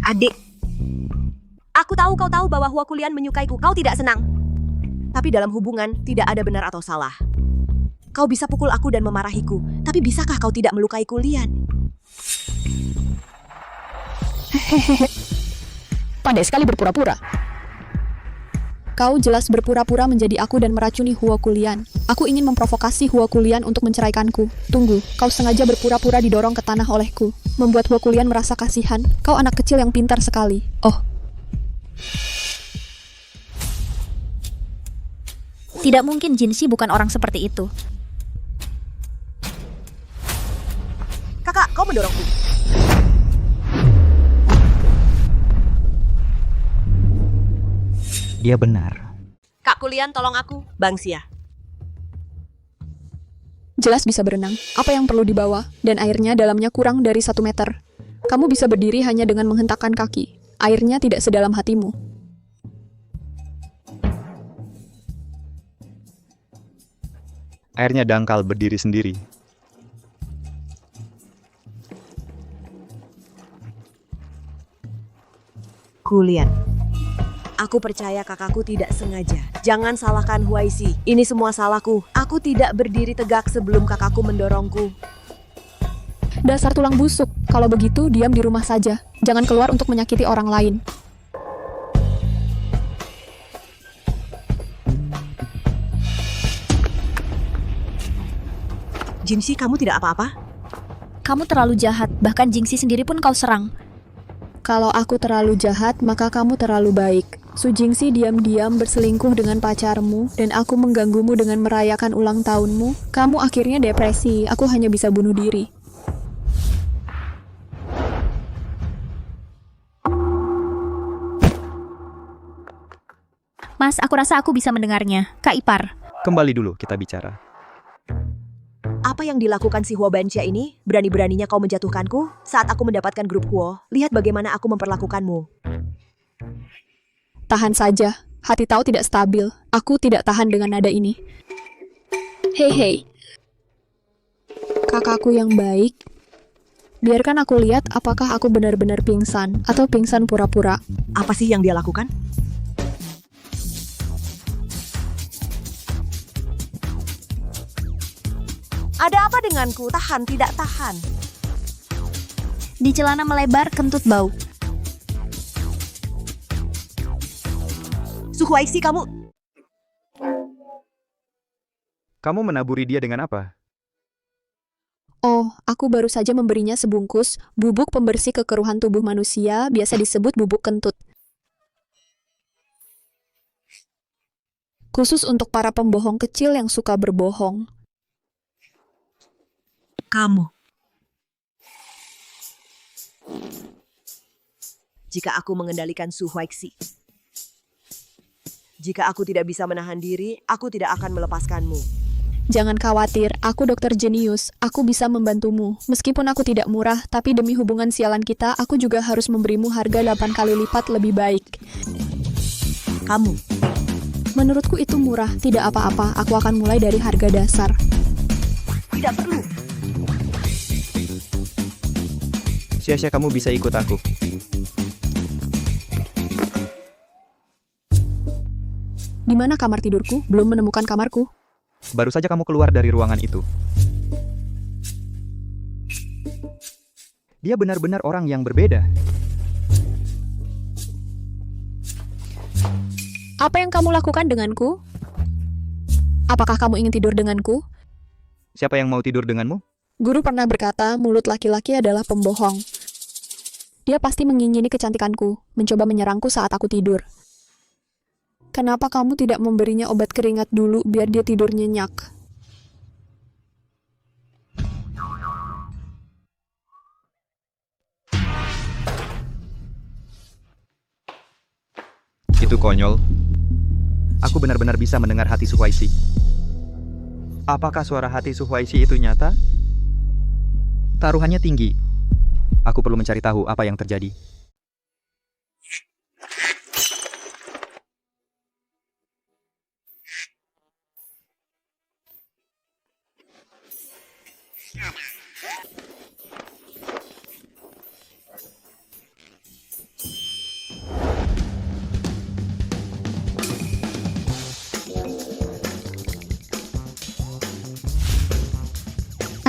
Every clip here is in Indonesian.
Adik, aku tahu kau tahu bahwa Hua Kulian menyukaiku. Kau tidak senang. Tapi dalam hubungan, tidak ada benar atau salah. Kau bisa pukul aku dan memarahiku, tapi bisakah kau tidak melukai Kulian? Hehehe. Pandai sekali berpura-pura. Kau jelas berpura-pura menjadi aku dan meracuni Hua Kulian. Aku ingin memprovokasi Hua Kulian untuk menceraikanku. Tunggu, kau sengaja berpura-pura didorong ke tanah olehku. Membuat Hua Kulian merasa kasihan. Kau anak kecil yang pintar sekali. Oh, Tidak mungkin Jinxi bukan orang seperti itu. Kakak, kau mendorongku. Dia benar. Kak Kulian, tolong aku. Bang Sia. jelas bisa berenang. Apa yang perlu dibawa? Dan airnya dalamnya kurang dari 1 meter. Kamu bisa berdiri hanya dengan menghentakkan kaki. Airnya tidak sedalam hatimu. Airnya dangkal berdiri sendiri. Kulian. Aku percaya kakakku tidak sengaja. Jangan salahkan Huaisi. Ini semua salahku. Aku tidak berdiri tegak sebelum kakakku mendorongku. Dasar tulang busuk. Kalau begitu, diam di rumah saja. Jangan keluar untuk menyakiti orang lain. Jinxi, kamu tidak apa-apa? Kamu terlalu jahat, bahkan Jinxi sendiri pun kau serang. Kalau aku terlalu jahat, maka kamu terlalu baik. Su Jingxi diam-diam berselingkuh dengan pacarmu, dan aku mengganggumu dengan merayakan ulang tahunmu. Kamu akhirnya depresi, aku hanya bisa bunuh diri. Mas, aku rasa aku bisa mendengarnya. Kak Ipar. Kembali dulu kita bicara. Apa yang dilakukan si Huo Banxia ini? Berani-beraninya kau menjatuhkanku? Saat aku mendapatkan grup Huo, lihat bagaimana aku memperlakukanmu. Tahan saja, hati tahu tidak stabil. Aku tidak tahan dengan nada ini. Hei. Kakakku yang baik. Biarkan aku lihat apakah aku benar-benar pingsan atau pingsan pura-pura. Apa sih yang dia lakukan? Ada apa denganku? Tahan, tidak tahan. Di celana melebar, kentut bau. Su Huaisi, kamu... Kamu menaburi dia dengan apa? Oh, aku baru saja memberinya sebungkus bubuk pembersih kekeruhan tubuh manusia, biasa disebut bubuk kentut. Khusus untuk para pembohong kecil yang suka berbohong. Kamu. Jika aku mengendalikan Su Huaixi. Jika aku tidak bisa menahan diri, aku tidak akan melepaskanmu. Jangan khawatir, aku dokter jenius. Aku bisa membantumu. Meskipun aku tidak murah, tapi demi hubungan sialan kita, aku juga harus memberimu harga 8 kali lipat lebih baik. Kamu. Menurutku itu murah, tidak apa-apa. Aku akan mulai dari harga dasar. Tidak perlu. Sia-sia kamu bisa ikut aku. Di mana kamar tidurku? Belum menemukan kamarku. Baru saja kamu keluar dari ruangan itu. Dia benar-benar orang yang berbeda. Apa yang kamu lakukan denganku? Apakah kamu ingin tidur denganku? Siapa yang mau tidur denganmu? Guru pernah berkata, mulut laki-laki adalah pembohong. Dia pasti menginginkan kecantikanku, mencoba menyerangku saat aku tidur. Kenapa kamu tidak memberinya obat keringat dulu biar dia tidur nyenyak? Itu konyol. Aku benar-benar bisa mendengar hati Su Huaisi. Apakah suara hati Su Huaisi itu nyata? Taruhannya tinggi. Aku perlu mencari tahu apa yang terjadi.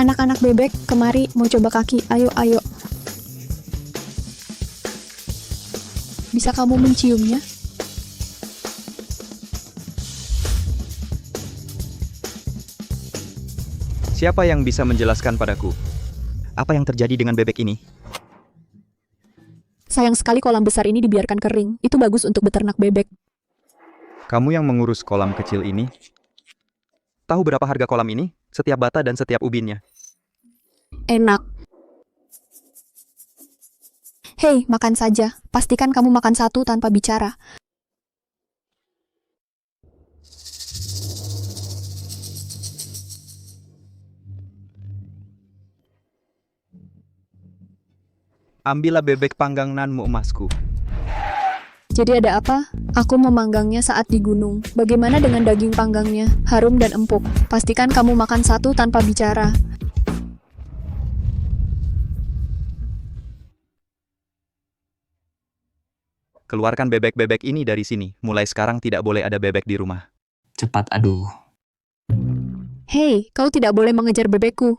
Anak-anak bebek, kemari mau coba kaki. Ayo, ayo. Bisa kamu menciumnya? Siapa yang bisa menjelaskan padaku? Apa yang terjadi dengan bebek ini? Sayang sekali kolam besar ini dibiarkan kering. Itu bagus untuk beternak bebek. Kamu yang mengurus kolam kecil ini? Tahu berapa harga kolam ini? Setiap bata dan setiap ubinnya. Enak. Hei, makan saja. Pastikan kamu makan satu tanpa bicara. Ambillah bebek panggang nanmu, emasku. Jadi ada apa? Aku memanggangnya saat di gunung. Bagaimana dengan daging panggangnya? Harum dan empuk. Pastikan kamu makan satu tanpa bicara. Keluarkan bebek-bebek ini dari sini. Mulai sekarang tidak boleh ada bebek di rumah. Cepat, aduh. Hei, kau tidak boleh mengejar bebekku.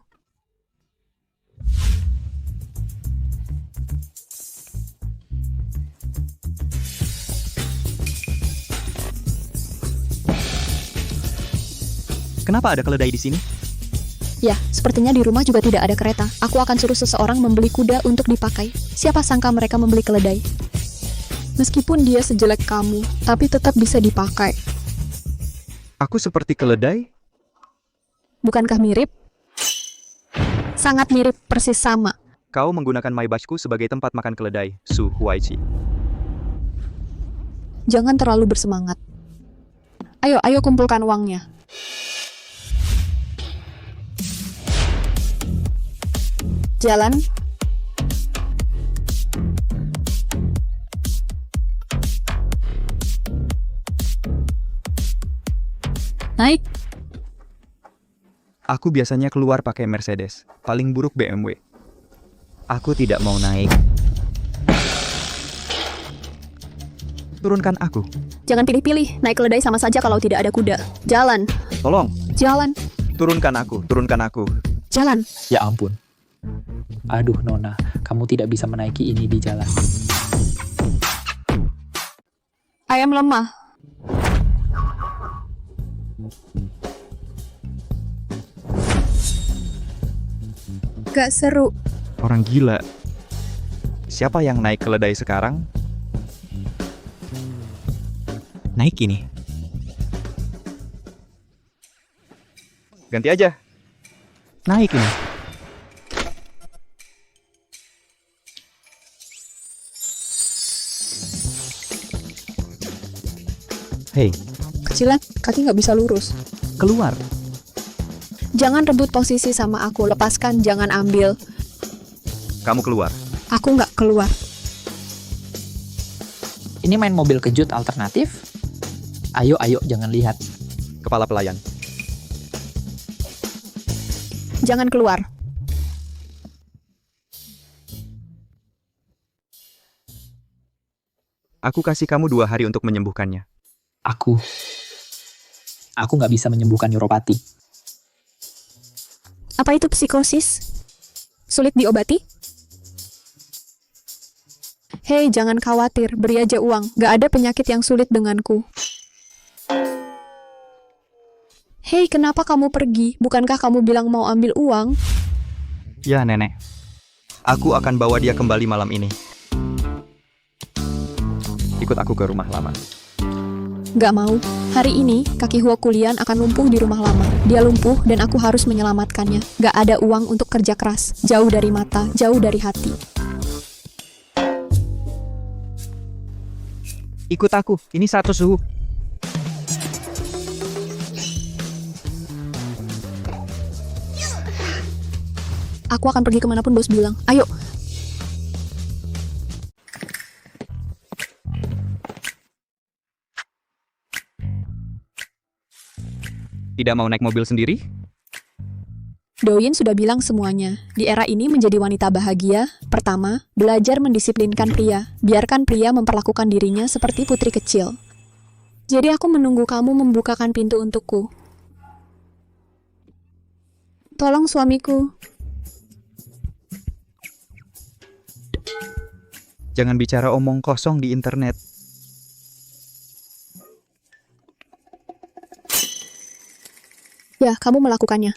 Kenapa ada keledai di sini? Ya, sepertinya di rumah juga tidak ada kereta. Aku akan suruh seseorang membeli kuda untuk dipakai. Siapa sangka mereka membeli keledai? Meskipun dia sejelek kamu, tapi tetap bisa dipakai. Aku seperti keledai? Bukankah mirip? Sangat mirip, persis sama. Kau menggunakan maibashku sebagai tempat makan keledai, Su Huaichi. Jangan terlalu bersemangat. Ayo, ayo kumpulkan uangnya. Jalan. Naik. Aku biasanya keluar pakai Mercedes, paling buruk BMW. Aku tidak mau naik. Turunkan aku. Jangan pilih-pilih, naik keledai sama saja kalau tidak ada kuda. Jalan. Tolong, Jalan. turunkan aku, turunkan aku. Jalan. Ya ampun. Aduh, Nona, kamu tidak bisa menaiki ini di jalan. Ayam lemah. Gak seru. Orang gila. Siapa yang naik keledai sekarang? Naik ini. Ganti aja. Naik ini. Hei, Kecilan, kaki nggak bisa lurus. keluar. Jangan rebut posisi sama aku. Lepaskan, jangan ambil. Kamu keluar. Aku nggak keluar. Ini main mobil kejut alternatif? Ayo, ayo, jangan lihat. Kepala pelayan. Jangan keluar. Aku kasih kamu 2 hari untuk menyembuhkannya. Aku nggak bisa menyembuhkan neuropati. Apa itu psikosis? Sulit diobati? Hei, jangan khawatir. Beri aja uang. Gak ada penyakit yang sulit denganku. Hei, kenapa kamu pergi? Bukankah kamu bilang mau ambil uang? Ya, nenek. Aku akan bawa dia kembali malam ini. Ikut aku ke rumah lama. Gak mau. Hari ini, kaki Huokulian akan lumpuh di rumah lama. Dia lumpuh dan aku harus menyelamatkannya. Gak ada uang untuk kerja keras. Jauh dari mata, jauh dari hati. Ikut aku. Ini 100 suhu. Aku akan pergi kemanapun bos bilang. Ayo. Tidak mau naik mobil sendiri? Douyin sudah bilang semuanya. Di era ini menjadi wanita bahagia, pertama, belajar mendisiplinkan pria. Biarkan pria memperlakukan dirinya seperti putri kecil. Jadi aku menunggu kamu membukakan pintu untukku. Tolong suamiku. Jangan bicara omong kosong di internet. Ya, kamu melakukannya.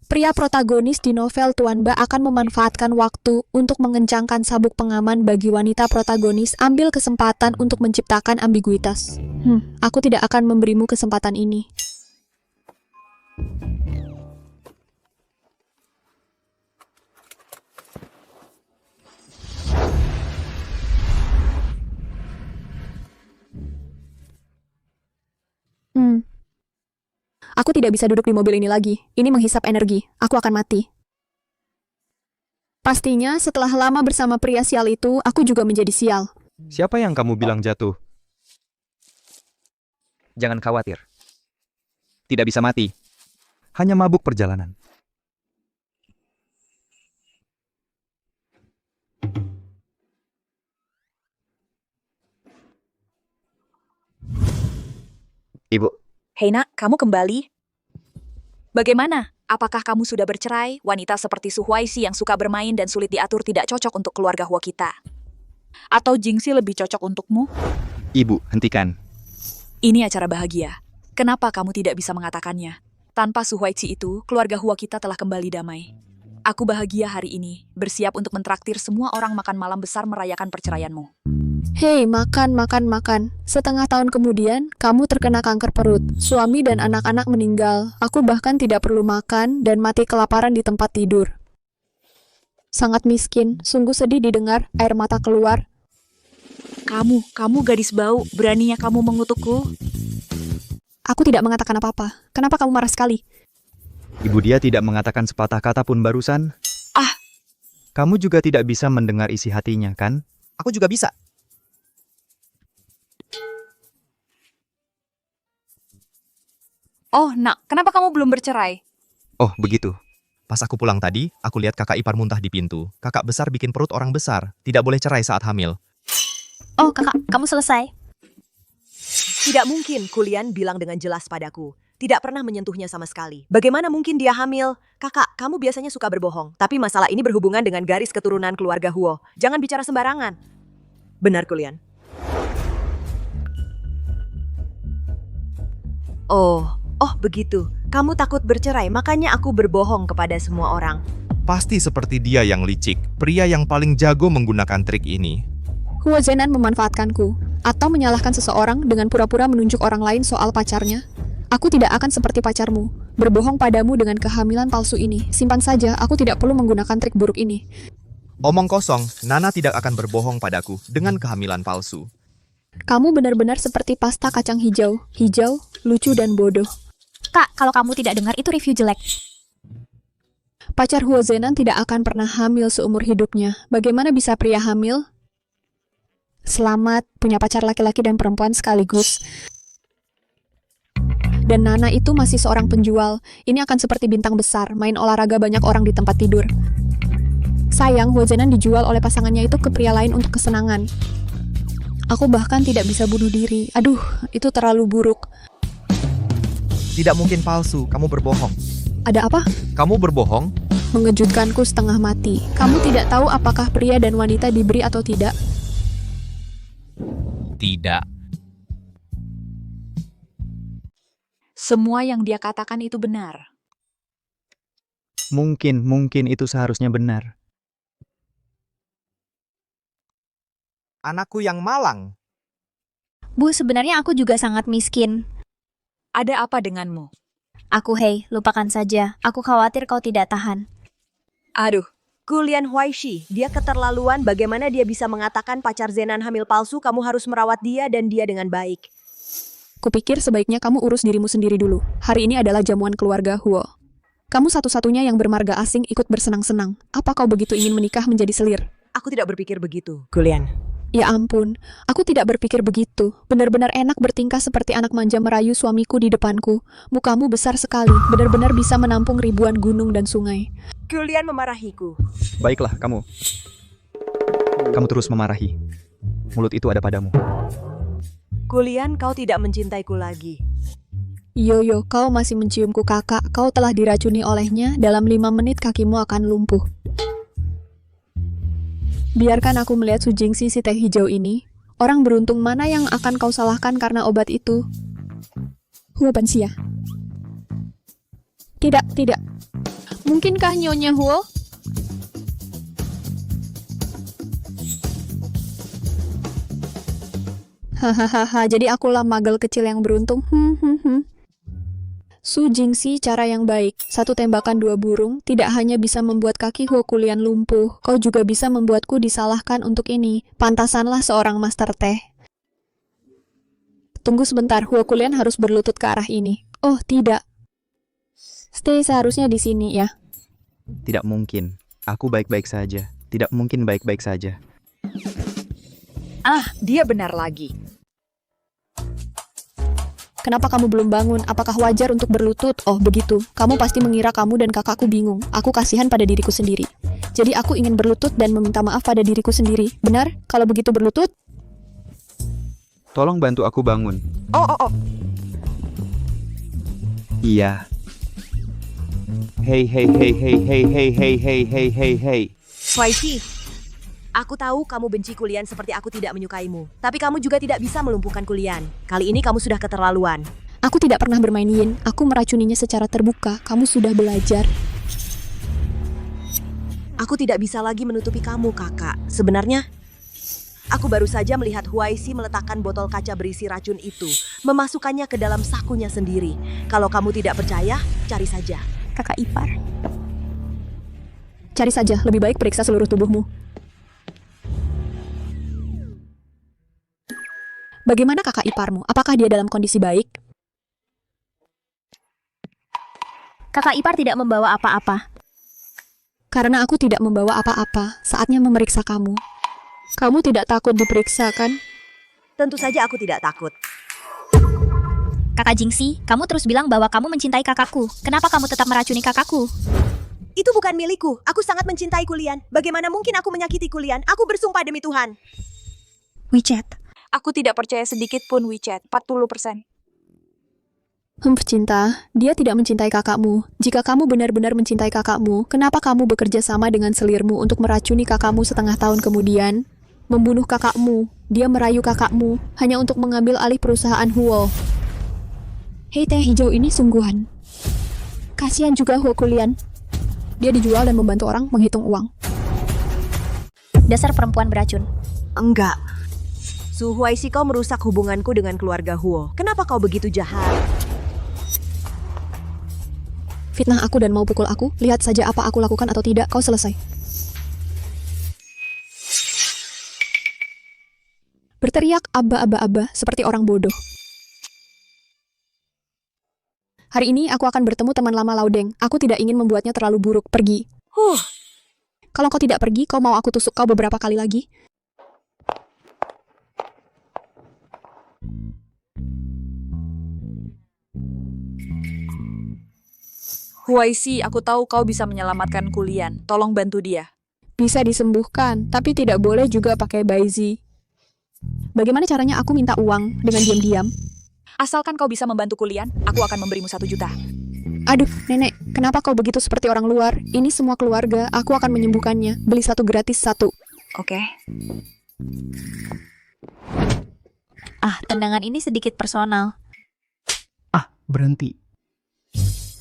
Pria protagonis di novel Tuan Ba akan memanfaatkan waktu untuk mengencangkan sabuk pengaman bagi wanita protagonis. Ambil kesempatan untuk menciptakan ambiguitas. Aku tidak akan memberimu kesempatan ini. Aku tidak bisa duduk di mobil ini lagi. Ini menghisap energi. Aku akan mati. Pastinya setelah lama bersama pria sial itu, aku juga menjadi sial. Siapa yang kamu bilang jatuh? Jangan khawatir. Tidak bisa mati. Hanya mabuk perjalanan. Ibu, Hei nak, kamu kembali? Bagaimana? Apakah kamu sudah bercerai? Wanita seperti Su Huaixi yang suka bermain dan sulit diatur tidak cocok untuk keluarga Hua kita. Atau Jingxi lebih cocok untukmu? Ibu, hentikan. Ini acara bahagia. Kenapa kamu tidak bisa mengatakannya? Tanpa Su Huaixi itu, keluarga Hua kita telah kembali damai. Aku bahagia hari ini, bersiap untuk mentraktir semua orang makan malam besar merayakan perceraianmu. Hei, makan. Setengah tahun kemudian, kamu terkena kanker perut. Suami dan anak-anak meninggal. Aku bahkan tidak perlu makan dan mati kelaparan di tempat tidur. Sangat miskin, sungguh sedih didengar, air mata keluar. Kamu gadis bau, beraninya kamu mengutukku? Aku tidak mengatakan apa-apa. Kenapa kamu marah sekali? Ibu dia tidak mengatakan sepatah kata pun barusan. Ah! Kamu juga tidak bisa mendengar isi hatinya, kan? Aku juga bisa. Oh, nak, kenapa kamu belum bercerai? Oh, begitu. Pas aku pulang tadi, aku lihat kakak ipar muntah di pintu. Kakak besar bikin perut orang besar. Tidak boleh cerai saat hamil. Oh, kakak, kamu selesai. Tidak mungkin, Kulian bilang dengan jelas padaku. Tidak pernah menyentuhnya sama sekali. Bagaimana mungkin dia hamil? Kakak, kamu biasanya suka berbohong. Tapi masalah ini berhubungan dengan garis keturunan keluarga Huo. Jangan bicara sembarangan. Benar, Kulian. Oh begitu. Kamu takut bercerai, makanya aku berbohong kepada semua orang. Pasti seperti dia yang licik. Pria yang paling jago menggunakan trik ini. Huo Zenan memanfaatkanku, atau menyalahkan seseorang dengan pura-pura menunjuk orang lain soal pacarnya. Aku tidak akan seperti pacarmu, berbohong padamu dengan kehamilan palsu ini. Simpan saja, aku tidak perlu menggunakan trik buruk ini. Omong kosong, Nana tidak akan berbohong padaku dengan kehamilan palsu. Kamu benar-benar seperti pasta kacang hijau. Hijau, lucu dan bodoh. Kak, kalau kamu tidak dengar itu review jelek. Pacar Huo Zenan tidak akan pernah hamil seumur hidupnya. Bagaimana bisa pria hamil? Selamat, punya pacar laki-laki dan perempuan sekaligus. Dan Nana itu masih seorang penjual. Ini akan seperti bintang besar, main olahraga banyak orang di tempat tidur. Sayang, Huo Zenan dijual oleh pasangannya itu ke pria lain untuk kesenangan. Aku bahkan tidak bisa bunuh diri. Aduh, itu terlalu buruk. Tidak mungkin palsu, kamu berbohong. Ada apa? Kamu berbohong? Mengejutkanku setengah mati. Kamu tidak tahu apakah pria dan wanita diberi atau tidak? Tidak. Semua yang dia katakan itu benar. Mungkin itu seharusnya benar. Anakku yang malang. Bu, sebenarnya aku juga sangat miskin. Ada apa denganmu? Hei, lupakan saja. Aku khawatir kau tidak tahan. Aduh, Kulian Huaixi, dia keterlaluan. Bagaimana dia bisa mengatakan pacar Zenan hamil palsu? Kamu harus merawat dia dan dia dengan baik. Kupikir sebaiknya kamu urus dirimu sendiri dulu. Hari ini adalah jamuan keluarga Huo. Kamu satu-satunya yang bermarga asing ikut bersenang-senang. Apa kau begitu ingin menikah menjadi selir? Aku tidak berpikir begitu, Kulian. Ya ampun, aku tidak berpikir begitu. Benar-benar enak bertingkah seperti anak manja merayu suamiku di depanku. Mukamu besar sekali, benar-benar bisa menampung ribuan gunung dan sungai. Kulian memarahiku. Baiklah, kamu. Kamu terus memarahi. Mulut itu ada padamu. Kulian, kau tidak mencintaiku lagi. Yoyo, kau masih menciumku kakak. Kau telah diracuni olehnya. Dalam 5 menit kakimu akan lumpuh. Biarkan aku melihat Sujingsi si teh hijau ini. Orang beruntung mana yang akan kau salahkan karena obat itu? Huo Pansia. Tidak. Mungkinkah Nyonya Huo? Hahaha, jadi akulah magel kecil yang beruntung. Su Jingxi, cara yang baik. 1 tembakan 2 burung tidak hanya bisa membuat kaki Huo Kulian lumpuh, kau juga bisa membuatku disalahkan untuk ini. Pantasanlah seorang master teh. Tunggu sebentar, Huo Kulian harus berlutut ke arah ini. Oh, tidak. Stay seharusnya di sini ya. Tidak mungkin. Aku baik-baik saja. Tidak mungkin baik-baik saja. Ah, dia benar lagi. Kenapa kamu belum bangun? Apakah wajar untuk berlutut? Oh, begitu. Kamu pasti mengira kamu dan kakakku bingung. Aku kasihan pada diriku sendiri. Jadi aku ingin berlutut dan meminta maaf pada diriku sendiri. Benar? Kalau begitu berlutut? Tolong bantu aku bangun. Oh. Iya. Hey. Shuaiqi, aku tahu kamu benci Kulian seperti aku tidak menyukaimu. Tapi kamu juga tidak bisa melumpuhkan Kulian. Kali ini kamu sudah keterlaluan. Aku tidak pernah bermain yin. Aku meracuninya secara terbuka. Kamu sudah belajar. Aku tidak bisa lagi menutupi kamu, kakak. Sebenarnya, aku baru saja melihat Huaisi meletakkan botol kaca berisi racun itu, memasukkannya ke dalam sakunya sendiri. Kalau kamu tidak percaya, cari saja. Kakak ipar. Cari saja, lebih baik periksa seluruh tubuhmu. Bagaimana kakak iparmu? Apakah dia dalam kondisi baik? Kakak ipar tidak membawa apa-apa. Karena aku tidak membawa apa-apa, saatnya memeriksa kamu. Kamu tidak takut diperiksa, kan? Tentu saja aku tidak takut. Kakak Jingxi, kamu terus bilang bahwa kamu mencintai kakakku. Kenapa kamu tetap meracuni kakakku? Itu bukan milikku. Aku sangat mencintai Kulian. Bagaimana mungkin aku menyakiti Kulian? Aku bersumpah demi Tuhan. WeChat. Aku tidak percaya sedikit pun WeChat, 40%. Cinta, dia tidak mencintai kakakmu. Jika kamu benar-benar mencintai kakakmu, kenapa kamu bekerja sama dengan selirmu untuk meracuni kakakmu setengah tahun kemudian? Membunuh kakakmu, dia merayu kakakmu, hanya untuk mengambil alih perusahaan Huo. Hei, teh hijau ini sungguhan. Kasihan juga Huo Kulian. Dia dijual dan membantu orang menghitung uang. Dasar perempuan beracun. Enggak. Su Huaisi, kau merusak hubunganku dengan keluarga Huo. Kenapa kau begitu jahat? Fitnah aku dan mau pukul aku, lihat saja apa aku lakukan atau tidak, kau selesai. Berteriak aba seperti orang bodoh. Hari ini aku akan bertemu teman lama Laudeng. Aku tidak ingin membuatnya terlalu buruk. Pergi. Kalau kau tidak pergi, kau mau aku tusuk kau beberapa kali lagi? Huaisi, aku tahu kau bisa menyelamatkan Kulian. Tolong bantu dia. Bisa disembuhkan, tapi tidak boleh juga pakai Baizi. Bagaimana caranya aku minta uang dengan diam-diam? Asalkan kau bisa membantu Kulian, aku akan memberimu 1 juta. Aduh, nenek, kenapa kau begitu seperti orang luar? Ini semua keluarga, aku akan menyembuhkannya. Beli 1 gratis 1. Oke. Ah, tendangan ini sedikit personal. Berhenti.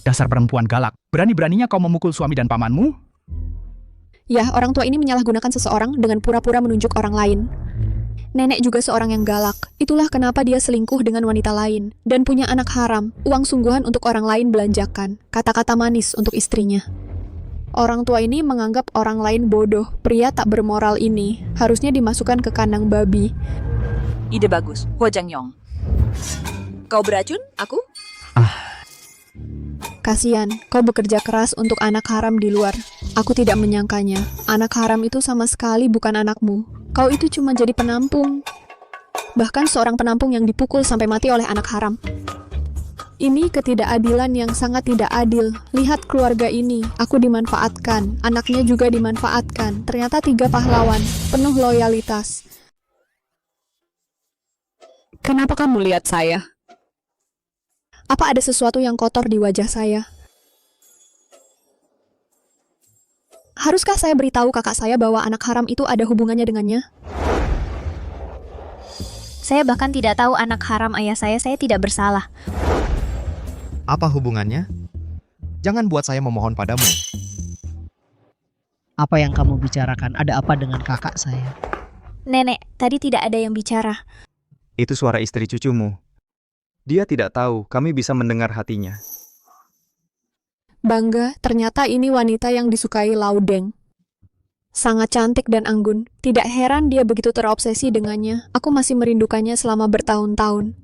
Dasar perempuan galak. Berani-beraninya kau memukul suami dan pamanmu? Ya, orang tua ini menyalahgunakan seseorang dengan pura-pura menunjuk orang lain. Nenek juga seorang yang galak. Itulah kenapa dia selingkuh dengan wanita lain. Dan punya anak haram. Uang sungguhan untuk orang lain belanjakan. Kata-kata manis untuk istrinya. Orang tua ini menganggap orang lain bodoh. Pria tak bermoral ini harusnya dimasukkan ke kandang babi. Ide bagus, Huo Jangyong. Kau beracun? Aku? Kasian, kau bekerja keras untuk anak haram di luar. Aku tidak menyangkanya. Anak haram itu sama sekali bukan anakmu. Kau itu cuma jadi penampung. Bahkan seorang penampung yang dipukul sampai mati oleh anak haram. Ini ketidakadilan yang sangat tidak adil. Lihat keluarga ini, aku dimanfaatkan, anaknya juga dimanfaatkan. Ternyata 3 pahlawan, penuh loyalitas. Kenapa kamu lihat saya? Apa ada sesuatu yang kotor di wajah saya? Haruskah saya beritahu kakak saya bahwa anak haram itu ada hubungannya dengannya? Saya bahkan tidak tahu anak haram ayah saya tidak bersalah. Apa hubungannya? Jangan buat saya memohon padamu. Apa yang kamu bicarakan? Ada apa dengan kakak saya? Nenek, tadi tidak ada yang bicara. Itu suara istri cucumu. Dia tidak tahu kami bisa mendengar hatinya. Bangga, ternyata ini wanita yang disukai Laudeng. Sangat cantik dan anggun. Tidak heran dia begitu terobsesi dengannya. Aku masih merindukannya selama bertahun-tahun.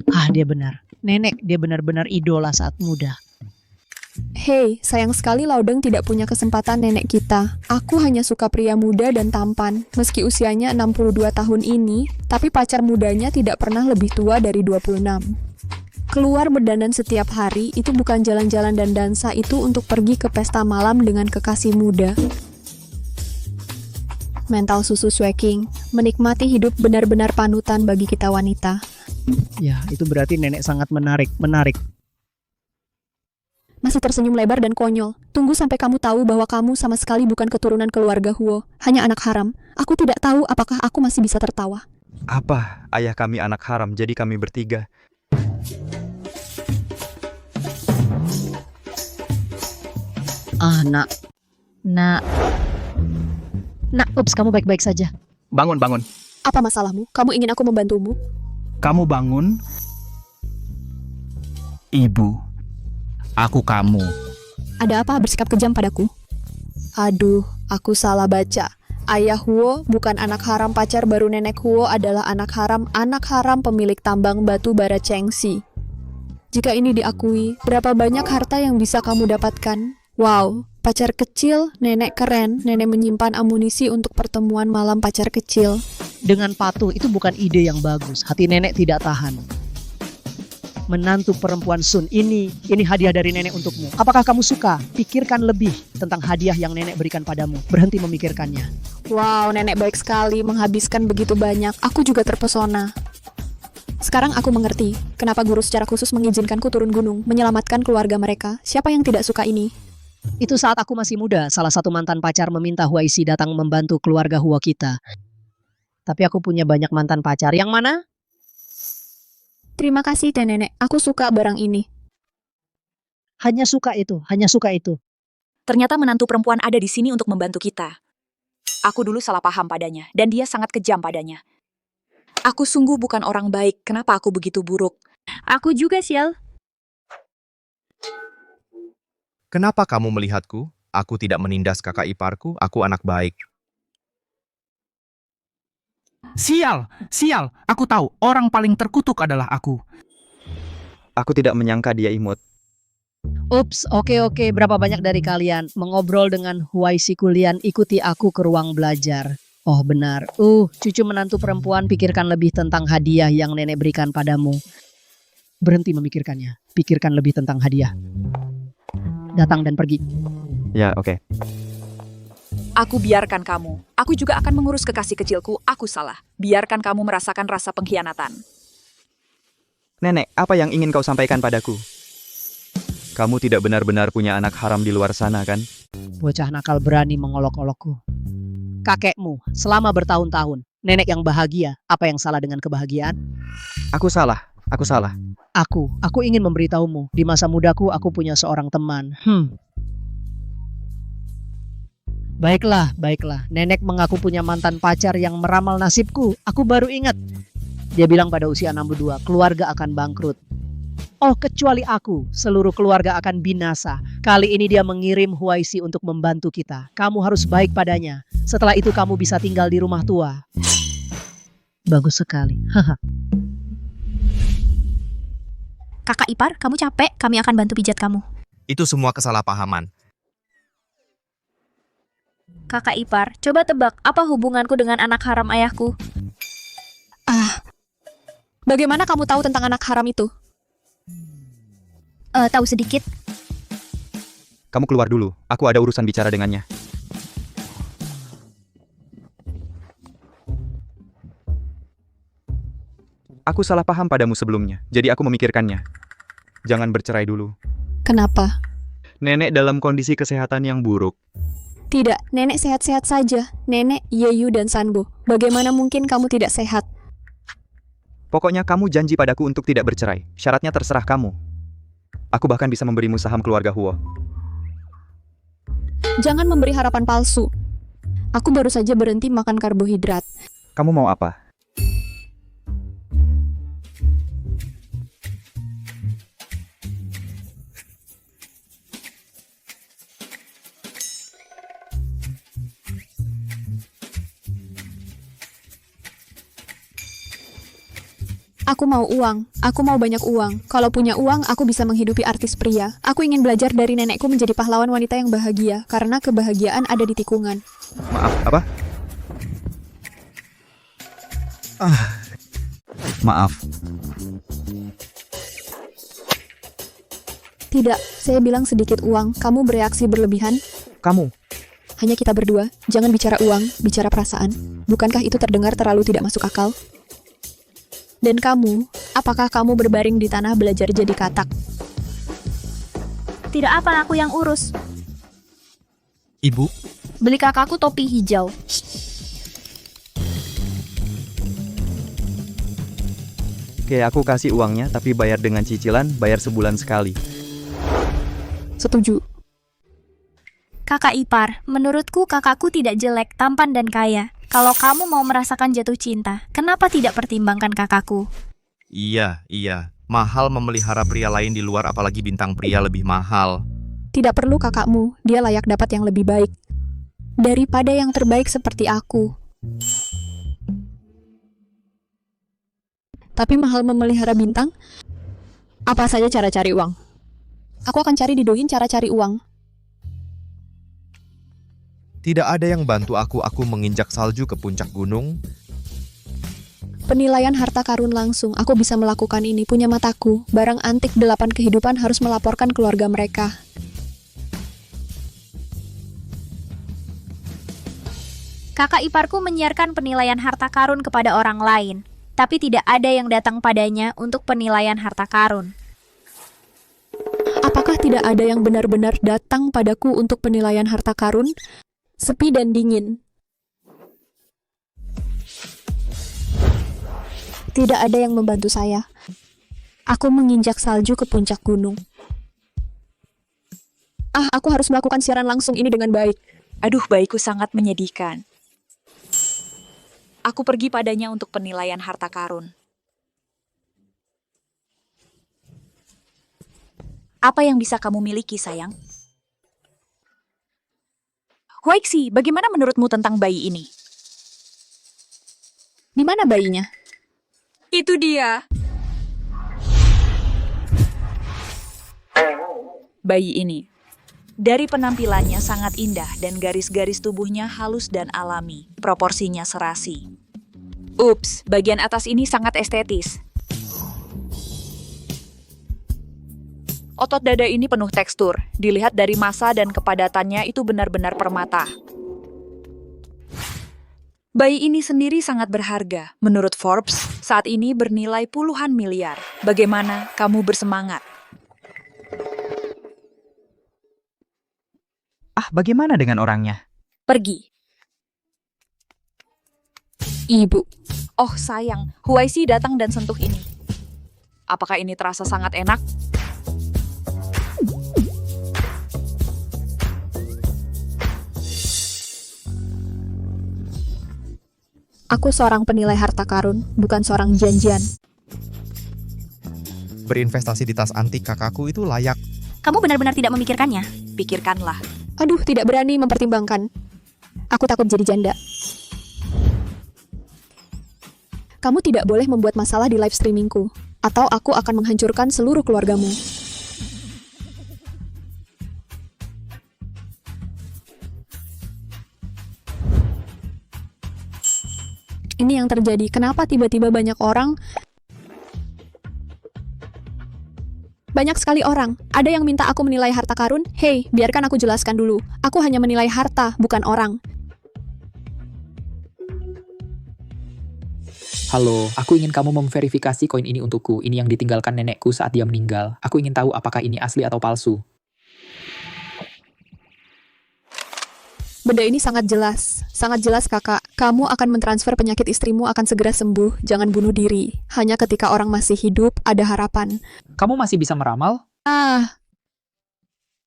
Ah, dia benar. Nenek, dia benar-benar idola saat muda. Hei, sayang sekali Laudeng tidak punya kesempatan nenek kita. Aku hanya suka pria muda dan tampan. Meski usianya 62 tahun ini, tapi pacar mudanya tidak pernah lebih tua dari 26. Keluar berdandan setiap hari itu bukan jalan-jalan dan dansa, itu untuk pergi ke pesta malam dengan kekasih muda. Mental susu swaking, menikmati hidup benar-benar panutan bagi kita wanita. Ya, itu berarti nenek sangat menarik. Masih tersenyum lebar dan konyol. Tunggu sampai kamu tahu bahwa kamu sama sekali bukan keturunan keluarga Huo, hanya anak haram. Aku tidak tahu apakah aku masih bisa tertawa. Apa? Ayah kami anak haram, jadi kami bertiga. Ah, nak, ups, kamu baik-baik saja. Bangun. Apa masalahmu? Kamu ingin aku membantumu? Kamu bangun. Ibu. Aku kamu. Ada apa bersikap kejam padaku? Aduh, aku salah baca. Ayah Huo bukan anak haram pacar baru nenek Huo adalah anak haram pemilik tambang batu bara Chengxi. Jika ini diakui, berapa banyak harta yang bisa kamu dapatkan? Wow, pacar kecil, nenek keren, nenek menyimpan amunisi untuk pertemuan malam pacar kecil. Dengan patuh, itu bukan ide yang bagus. Hati nenek tidak tahan. Menantu perempuan Sun, ini hadiah dari nenek untukmu. Apakah kamu suka? Pikirkan lebih tentang hadiah yang nenek berikan padamu. Berhenti memikirkannya. Wow, nenek baik sekali menghabiskan begitu banyak. Aku juga terpesona. Sekarang aku mengerti kenapa guru secara khusus mengizinkanku turun gunung, menyelamatkan keluarga mereka. Siapa yang tidak suka ini? Itu saat aku masih muda, salah satu mantan pacar meminta Huaisi datang membantu keluarga Huo kita. Tapi aku punya banyak mantan pacar. Yang mana? Terima kasih, Teh Nenek. Aku suka barang ini. Hanya suka itu. Ternyata menantu perempuan ada di sini untuk membantu kita. Aku dulu salah paham padanya, dan dia sangat kejam padanya. Aku sungguh bukan orang baik. Kenapa aku begitu buruk? Aku juga, Sial. Kenapa kamu melihatku? Aku tidak menindas kakak iparku, aku anak baik. Sial. Aku tahu, orang paling terkutuk adalah aku. Aku tidak menyangka dia imut. Ups, oke. Berapa banyak dari kalian mengobrol dengan Huaisi Kulian? Ikuti aku ke ruang belajar. Oh benar. Cucu menantu perempuan, pikirkan lebih tentang hadiah yang nenek berikan padamu. Berhenti memikirkannya. Pikirkan lebih tentang hadiah. Datang dan pergi. Ya, oke. Aku biarkan kamu. Aku juga akan mengurus kekasih kecilku. Aku salah. Biarkan kamu merasakan rasa pengkhianatan. Nenek, apa yang ingin kau sampaikan padaku? Kamu tidak benar-benar punya anak haram di luar sana, kan? Bocah nakal berani mengolok-olokku. Kakekmu selama bertahun-tahun. Nenek yang bahagia. Apa yang salah dengan kebahagiaan? Aku salah. Aku ingin memberitahumu. Di masa mudaku aku punya seorang teman. Baiklah. Nenek mengaku punya mantan pacar yang meramal nasibku. Aku baru ingat. Dia bilang pada usia 62, keluarga akan bangkrut. Oh, kecuali aku, seluruh keluarga akan binasa. Kali ini dia mengirim Huaisi untuk membantu kita. Kamu harus baik padanya. Setelah itu kamu bisa tinggal di rumah tua. Bagus sekali. Kakak ipar, kamu capek? Kami akan bantu pijat kamu. Itu semua kesalahpahaman. Kakak ipar, coba tebak apa hubunganku dengan anak haram ayahku? Bagaimana kamu tahu tentang anak haram itu? Tahu sedikit. Kamu keluar dulu, aku ada urusan bicara dengannya. Aku salah paham padamu sebelumnya, jadi aku memikirkannya. Jangan bercerai dulu. Kenapa? Nenek dalam kondisi kesehatan yang buruk. Tidak, nenek sehat-sehat saja. Nenek, Yeyu, dan Sanbo. Bagaimana mungkin kamu tidak sehat? Pokoknya kamu janji padaku untuk tidak bercerai. Syaratnya terserah kamu. Aku bahkan bisa memberimu saham keluarga Huo. Jangan memberi harapan palsu. Aku baru saja berhenti makan karbohidrat. Kamu mau apa? Aku mau uang. Aku mau banyak uang. Kalau punya uang, aku bisa menghidupi artis pria. Aku ingin belajar dari nenekku menjadi pahlawan wanita yang bahagia, karena kebahagiaan ada di tikungan. Maaf, apa? Maaf. Tidak, saya bilang sedikit uang. Kamu bereaksi berlebihan. Kamu. Hanya kita berdua. Jangan bicara uang, bicara perasaan. Bukankah itu terdengar terlalu tidak masuk akal? Dan kamu, apakah kamu berbaring di tanah belajar jadi katak? Tidak apa aku yang urus. Ibu, Beli kakakku topi hijau. Oke, aku kasih uangnya, tapi bayar dengan cicilan, bayar sebulan sekali. Setuju. Kakak ipar, menurutku kakakku tidak jelek, tampan dan kaya. Kalau kamu mau merasakan jatuh cinta, kenapa tidak pertimbangkan kakakku? iya. Mahal memelihara pria lain di luar, apalagi bintang pria lebih mahal. Tidak perlu kakakmu, dia layak dapat yang lebih baik. Daripada yang terbaik seperti aku. Tapi mahal memelihara bintang? Apa saja cara cari uang? Aku akan cari di Douyin cara cari uang. Tidak ada yang bantu aku menginjak salju ke puncak gunung. Penilaian harta karun langsung, aku bisa melakukan ini, punya mataku. Barang antik 8 kehidupan harus melaporkan keluarga mereka. Kakak iparku menyiarkan penilaian harta karun kepada orang lain, tapi tidak ada yang datang padanya untuk penilaian harta karun. Apakah tidak ada yang benar-benar datang padaku untuk penilaian harta karun? Sepi dan dingin. Tidak ada yang membantu saya. Aku menginjak salju ke puncak gunung. Aku harus melakukan siaran langsung ini dengan baik. Aduh, bayiku sangat menyedihkan. Aku pergi padanya untuk penilaian harta karun. Apa yang bisa kamu miliki, sayang? Huaixi, bagaimana menurutmu tentang bayi ini? Di mana bayinya? Itu dia. Bayi ini. Dari penampilannya sangat indah dan garis-garis tubuhnya halus dan alami. Proporsinya serasi. Ups, bagian atas ini sangat estetis. Otot dada ini penuh tekstur. Dilihat dari massa dan kepadatannya itu benar-benar permata. Bayi ini sendiri sangat berharga. Menurut Forbes, saat ini bernilai puluhan miliar. Bagaimana kamu bersemangat? Bagaimana dengan orangnya? Pergi. Ibu. Oh sayang, Huaixi datang dan sentuh ini. Apakah ini terasa sangat enak? Aku seorang penilai harta karun, bukan seorang janjian. Berinvestasi di tas antik kakakku itu layak. Kamu benar-benar tidak memikirkannya? Pikirkanlah. Aduh, tidak berani mempertimbangkan. Aku takut jadi janda. Kamu tidak boleh membuat masalah di live streamingku, atau aku akan menghancurkan seluruh keluargamu. Ini yang terjadi. Kenapa tiba-tiba banyak orang? Banyak sekali orang. Ada yang minta aku menilai harta karun? Hei, biarkan aku jelaskan dulu. Aku hanya menilai harta, bukan orang. Halo, aku ingin kamu memverifikasi koin ini untukku. Ini yang ditinggalkan nenekku saat dia meninggal. Aku ingin tahu apakah ini asli atau palsu. Benda ini sangat jelas. Sangat jelas, kakak. Kamu akan mentransfer penyakit istrimu akan segera sembuh. Jangan bunuh diri. Hanya ketika orang masih hidup, ada harapan. Kamu masih bisa meramal?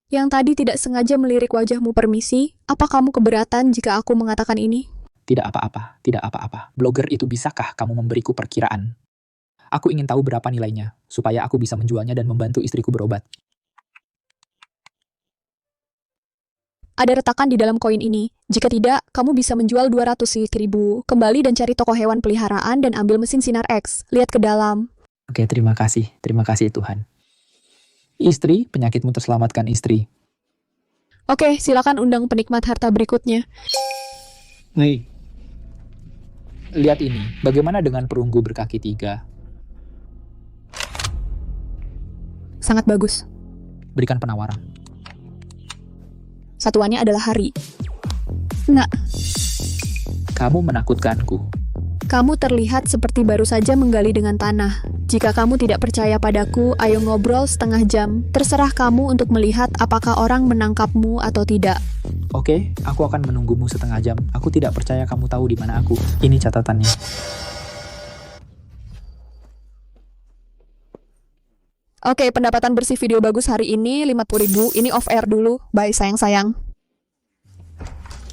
Yang tadi tidak sengaja melirik wajahmu, permisi. Apa kamu keberatan jika aku mengatakan ini? Tidak apa-apa, tidak apa-apa. Blogger itu, bisakah kamu memberiku perkiraan? Aku ingin tahu berapa nilainya, supaya aku bisa menjualnya dan membantu istriku berobat. Ada retakan di dalam koin ini. Jika tidak, kamu bisa menjual 200.000. Kembali dan cari toko hewan peliharaan dan ambil mesin sinar X. Lihat ke dalam. Oke, terima kasih Tuhan. Istri, penyakitmu terselamatkan, istri. Oke, silakan undang penikmat harta berikutnya. Hei. Lihat ini, bagaimana dengan perunggu berkaki 3? Sangat bagus. Berikan penawaran. Satuannya adalah hari. Nah, Kamu menakutkanku. kamu terlihat seperti baru saja menggali dengan tanah. Jika kamu tidak percaya padaku, ayo ngobrol setengah jam. Terserah kamu untuk melihat apakah orang menangkapmu atau tidak. Oke, aku akan menunggumu setengah jam. Aku tidak percaya kamu tahu di mana aku. Ini catatannya. Oke, pendapatan bersih video bagus hari ini 50.000. Ini off air dulu. Bye sayang-sayang.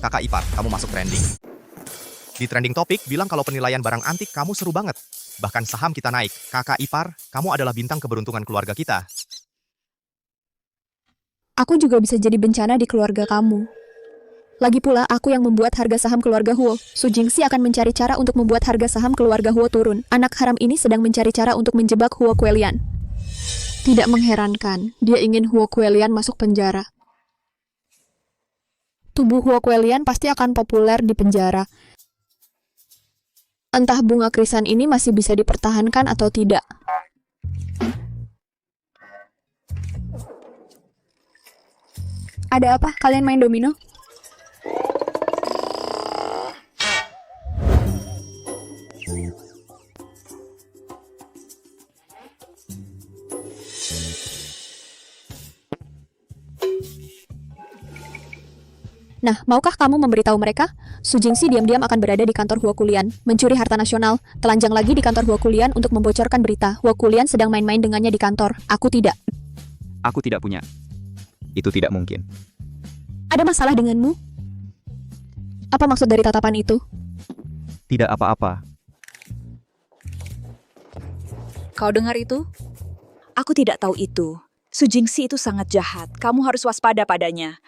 Kakak ipar, kamu masuk trending. Di trending topik bilang kalau penilaian barang antik kamu seru banget. Bahkan saham kita naik. Kakak ipar, kamu adalah bintang keberuntungan keluarga kita. Aku juga bisa jadi bencana di keluarga kamu. Lagi pula, aku yang membuat harga saham keluarga Huo. Su Jingxi akan mencari cara untuk membuat harga saham keluarga Huo turun. Anak haram ini sedang mencari cara untuk menjebak Huo Kuelian. Tidak mengherankan, dia ingin Huo Kuelian masuk penjara. Tubuh Huo Kuelian pasti akan populer di penjara. Entah bunga krisan ini masih bisa dipertahankan atau tidak. Ada apa? Kalian main domino? Nah, maukah kamu memberitahu mereka? Su Jingxi diam-diam akan berada di kantor Huo Kulian, mencuri harta nasional, telanjang lagi di kantor Huo Kulian untuk membocorkan berita. Huo Kulian sedang main-main dengannya di kantor. Aku tidak. Aku tidak punya. Itu tidak mungkin. Ada masalah denganmu? Apa maksud dari tatapan itu? Tidak apa-apa. Kau dengar itu? Aku tidak tahu itu. Su Jingxi itu sangat jahat. Kamu harus waspada padanya.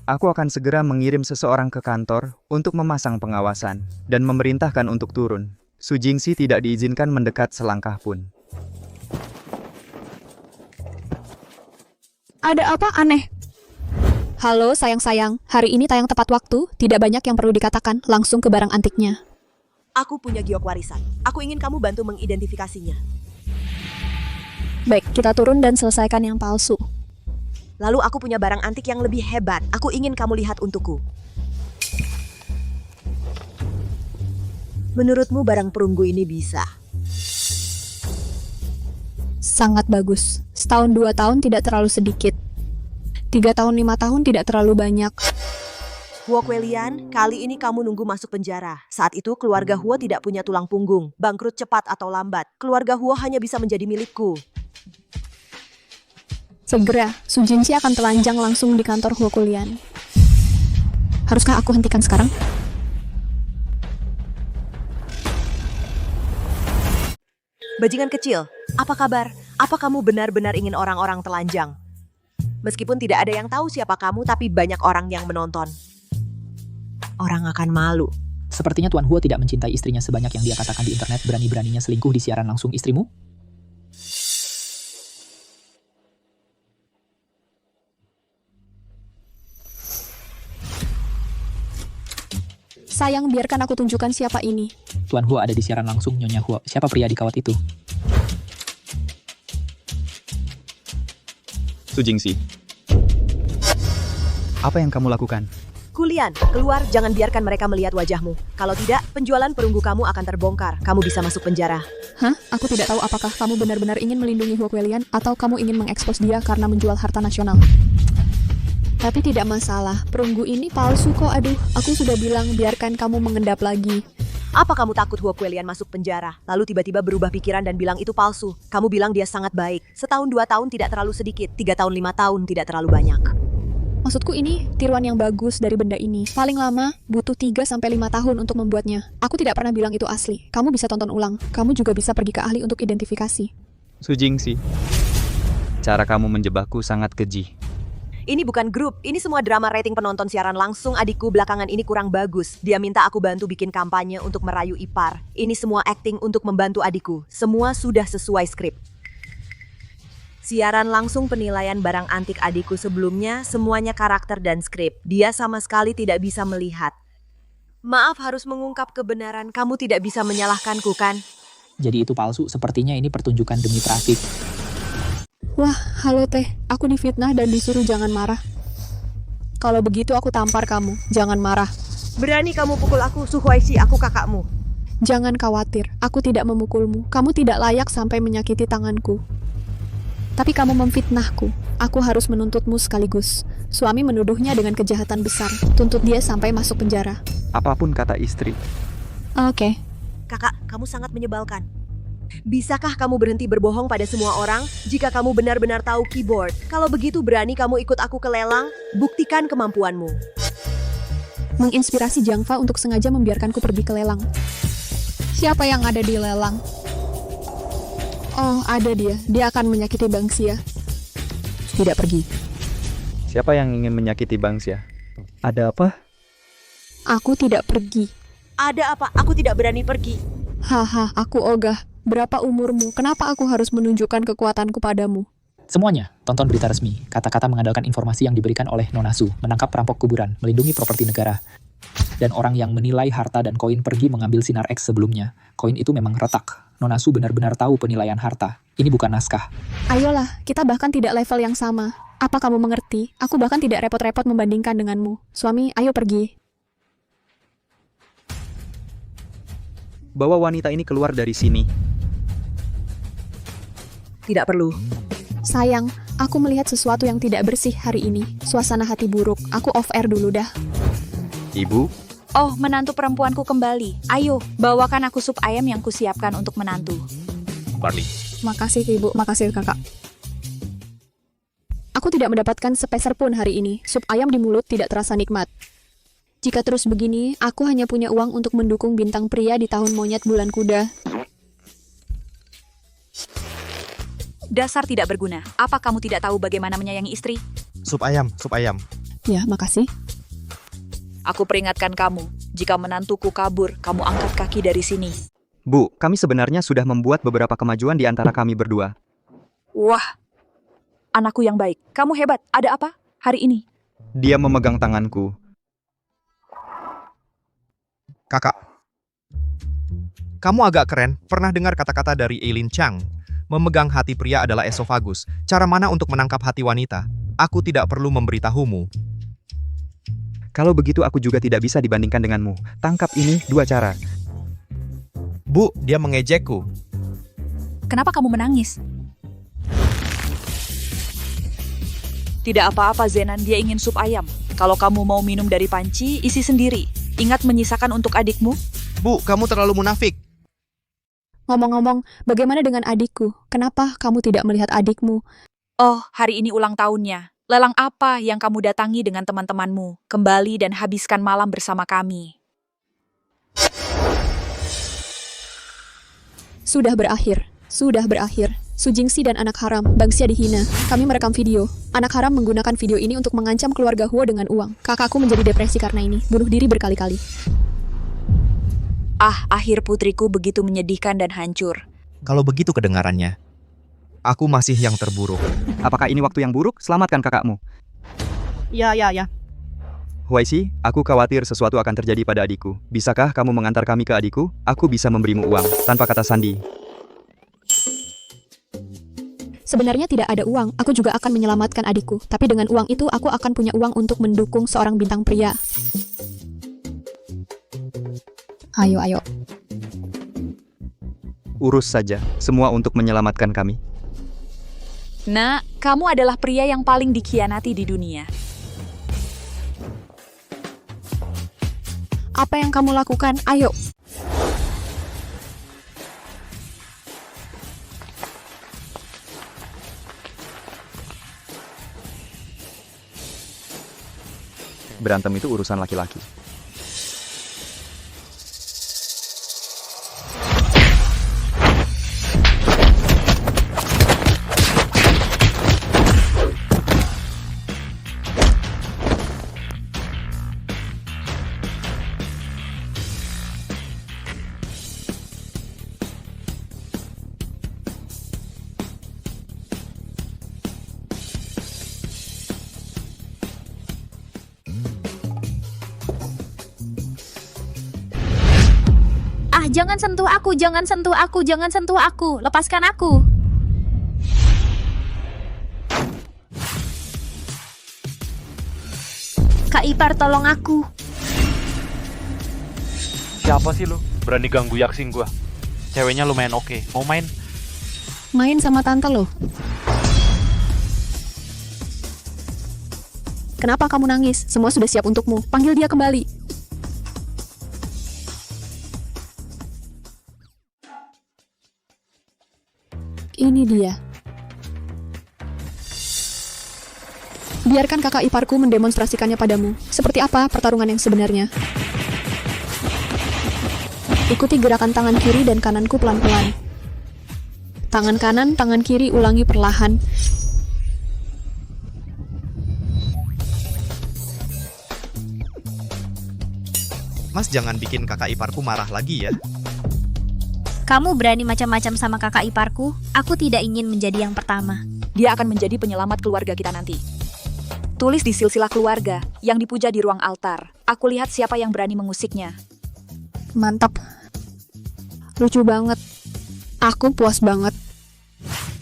Aku akan segera mengirim seseorang ke kantor untuk memasang pengawasan dan memerintahkan untuk turun. Su Jingxi tidak diizinkan mendekat selangkah pun. Ada apa aneh? Halo sayang-sayang, hari ini tayang tepat waktu, tidak banyak yang perlu dikatakan, langsung ke barang antiknya. Aku punya giok warisan. Aku ingin kamu bantu mengidentifikasinya. Baik, kita turun dan selesaikan yang palsu. Lalu aku punya barang antik yang lebih hebat. Aku ingin kamu lihat untukku. Menurutmu barang perunggu ini bisa? Sangat bagus. Setahun 2 tahun tidak terlalu sedikit. 3 tahun 5 tahun tidak terlalu banyak. Huo Kuelian, kali ini kamu nunggu masuk penjara. Saat itu keluarga Huo tidak punya tulang punggung. Bangkrut cepat atau lambat, keluarga Huo hanya bisa menjadi milikku. Segera, Su Jingxi akan telanjang langsung di kantor Huo Kulian. Haruskah aku hentikan sekarang? Bajingan kecil, apa kabar? Apa kamu benar-benar ingin orang-orang telanjang? Meskipun tidak ada yang tahu siapa kamu, tapi banyak orang yang menonton. Orang akan malu. Sepertinya Tuan Huo tidak mencintai istrinya sebanyak yang dia katakan di internet. Berani-beraninya selingkuh di siaran langsung istrimu? Sayang, biarkan aku tunjukkan siapa ini. Tuan Huo ada di siaran langsung. Nyonya Huo, siapa pria di kawat itu? Su Jingxi. Apa yang kamu lakukan? Kulian, keluar, jangan biarkan mereka melihat wajahmu. Kalau tidak, penjualan perunggu kamu akan terbongkar. Kamu bisa masuk penjara. Hah? Aku tidak tahu apakah kamu benar-benar ingin melindungi Huo Kuelian atau kamu ingin mengekspos dia karena menjual harta nasional. Tapi tidak masalah, perunggu ini palsu kok. Aduh, aku sudah bilang biarkan kamu mengendap lagi. Apa kamu takut Huo Kuelian masuk penjara? Lalu tiba-tiba berubah pikiran dan bilang itu palsu. Kamu bilang dia sangat baik. Setahun 2 tahun tidak terlalu sedikit. 3 tahun 5 tahun tidak terlalu banyak. Maksudku ini tiruan yang bagus dari benda ini. Paling lama butuh 3-5 tahun untuk membuatnya. Aku tidak pernah bilang itu asli. Kamu bisa tonton ulang. Kamu juga bisa pergi ke ahli untuk identifikasi. Su Jingxi. Cara kamu menjebakku sangat keji. Ini bukan grup, ini semua drama rating penonton siaran langsung. Adikku belakangan ini kurang bagus. Dia minta aku bantu bikin kampanye untuk merayu ipar. Ini semua acting untuk membantu adikku. Semua sudah sesuai skrip. Siaran langsung penilaian barang antik adikku sebelumnya, semuanya karakter dan skrip. Dia sama sekali tidak bisa melihat. Maaf harus mengungkap kebenaran, kamu tidak bisa menyalahkanku kan? Jadi itu palsu, sepertinya ini pertunjukan demi trafik. Wah, halo teh. Aku difitnah dan disuruh jangan marah. Kalau begitu aku tampar kamu. Jangan marah. Berani kamu pukul aku, Su Huaishi, aku kakakmu. Jangan khawatir, aku tidak memukulmu. Kamu tidak layak sampai menyakiti tanganku. Tapi kamu memfitnahku. Aku harus menuntutmu sekaligus. Suami menuduhnya dengan kejahatan besar. Tuntut dia sampai masuk penjara. Apapun kata istri. Oke. Kakak, kamu sangat menyebalkan. Bisakah kamu berhenti berbohong pada semua orang? Jika kamu benar-benar tahu keyboard, kalau begitu berani kamu ikut aku ke lelang? Buktikan kemampuanmu. Menginspirasi Jangfa untuk sengaja membiarkanku pergi ke lelang. Siapa yang ada di lelang? Oh, ada dia. Dia akan menyakiti Bangsia. Tidak pergi. Siapa yang ingin menyakiti Bangsia? Ada apa? Aku tidak pergi. Ada apa? Aku tidak berani pergi. Haha, aku ogah. Berapa umurmu? Kenapa aku harus menunjukkan kekuatanku padamu? Semuanya, tonton berita resmi. Kata-kata mengandalkan informasi yang diberikan oleh Nona Su, menangkap perampok kuburan, melindungi properti negara. Dan orang yang menilai harta dan koin pergi mengambil sinar X sebelumnya. Koin itu memang retak. Nona Su benar-benar tahu penilaian harta. Ini bukan naskah. Ayolah, kita bahkan tidak level yang sama. Apa kamu mengerti? Aku bahkan tidak repot-repot membandingkan denganmu. Suami, ayo pergi. Bawa wanita ini keluar dari sini. Tidak perlu. Sayang, aku melihat sesuatu yang tidak bersih hari ini. Suasana hati buruk. Aku off air dulu dah. Ibu, Oh, menantu perempuanku kembali. Ayo, bawakan aku sup ayam yang kusiapkan untuk menantu. Barley. Makasih ibu, makasih kakak. Aku tidak mendapatkan sepeser pun hari ini. Sup ayam di mulut tidak terasa nikmat. Jika terus begini, aku hanya punya uang untuk mendukung bintang pria di tahun monyet bulan kuda. Dasar tidak berguna. Apa kamu tidak tahu bagaimana menyayangi istri? Sup ayam, sup ayam. Ya, makasih. Aku peringatkan kamu, jika menantuku kabur, kamu angkat kaki dari sini. Bu, kami sebenarnya sudah membuat beberapa kemajuan di antara kami berdua. Wah, anakku yang baik. Kamu hebat. Ada apa hari ini? Dia memegang tanganku. Kakak. Kamu agak keren, pernah dengar kata-kata dari Eileen Chang. Memegang hati pria adalah esofagus. Cara mana untuk menangkap hati wanita? Aku tidak perlu memberitahumu. Kalau begitu aku juga tidak bisa dibandingkan denganmu. Tangkap ini 2 cara. Bu, dia mengejekku. Kenapa kamu menangis? Tidak apa-apa, Zenan. Dia ingin sup ayam. Kalau kamu mau minum dari panci, isi sendiri. Ingat menyisakan untuk adikmu. Bu, kamu terlalu munafik. Ngomong-ngomong, bagaimana dengan adikku? Kenapa kamu tidak melihat adikmu? Oh, hari ini ulang tahunnya. Lelang apa yang kamu datangi dengan teman-temanmu? Kembali dan habiskan malam bersama kami. Sudah berakhir. Sudah berakhir. Su Jingxi dan anak haram, Bangsia dihina. Kami merekam video. Anak haram menggunakan video ini untuk mengancam keluarga Huo dengan uang. Kakakku menjadi depresi karena ini. Bunuh diri berkali-kali. Ah, akhir putriku begitu menyedihkan dan hancur. Kalau begitu kedengarannya, aku masih yang terburuk. Apakah ini waktu yang buruk? Selamatkan kakakmu. Ya. Huaisi, aku khawatir sesuatu akan terjadi pada adikku. Bisakah kamu mengantar kami ke adikku? Aku bisa memberimu uang, tanpa kata sandi. Sebenarnya tidak ada uang, aku juga akan menyelamatkan adikku. Tapi dengan uang itu, aku akan punya uang untuk mendukung seorang bintang pria. Ayo, ayo. Urus saja, semua untuk menyelamatkan kami. Nak, kamu adalah pria yang paling dikhianati di dunia. Apa yang kamu lakukan? Ayo. Berantem itu urusan laki-laki. Ah, jangan sentuh aku, jangan sentuh aku, jangan sentuh aku. Lepaskan aku. Kak Ipar, tolong aku. Siapa sih lu? Berani ganggu Yaksing gua. Ceweknya lumayan oke. Mau main? Main sama tante loh. Kenapa kamu nangis? Semua sudah siap untukmu. Panggil dia kembali. Ini dia. Biarkan kakak iparku mendemonstrasikannya padamu. Seperti apa pertarungan yang sebenarnya? Ikuti gerakan tangan kiri dan kananku pelan-pelan. Tangan kanan, tangan kiri, ulangi perlahan. Mas jangan bikin kakak iparku marah lagi ya. Kamu berani macam-macam sama kakak iparku? Aku tidak ingin menjadi yang pertama. Dia akan menjadi penyelamat keluarga kita nanti. Tulis di silsilah keluarga yang dipuja di ruang altar. Aku lihat siapa yang berani mengusiknya. Mantap. Lucu banget. Aku puas banget.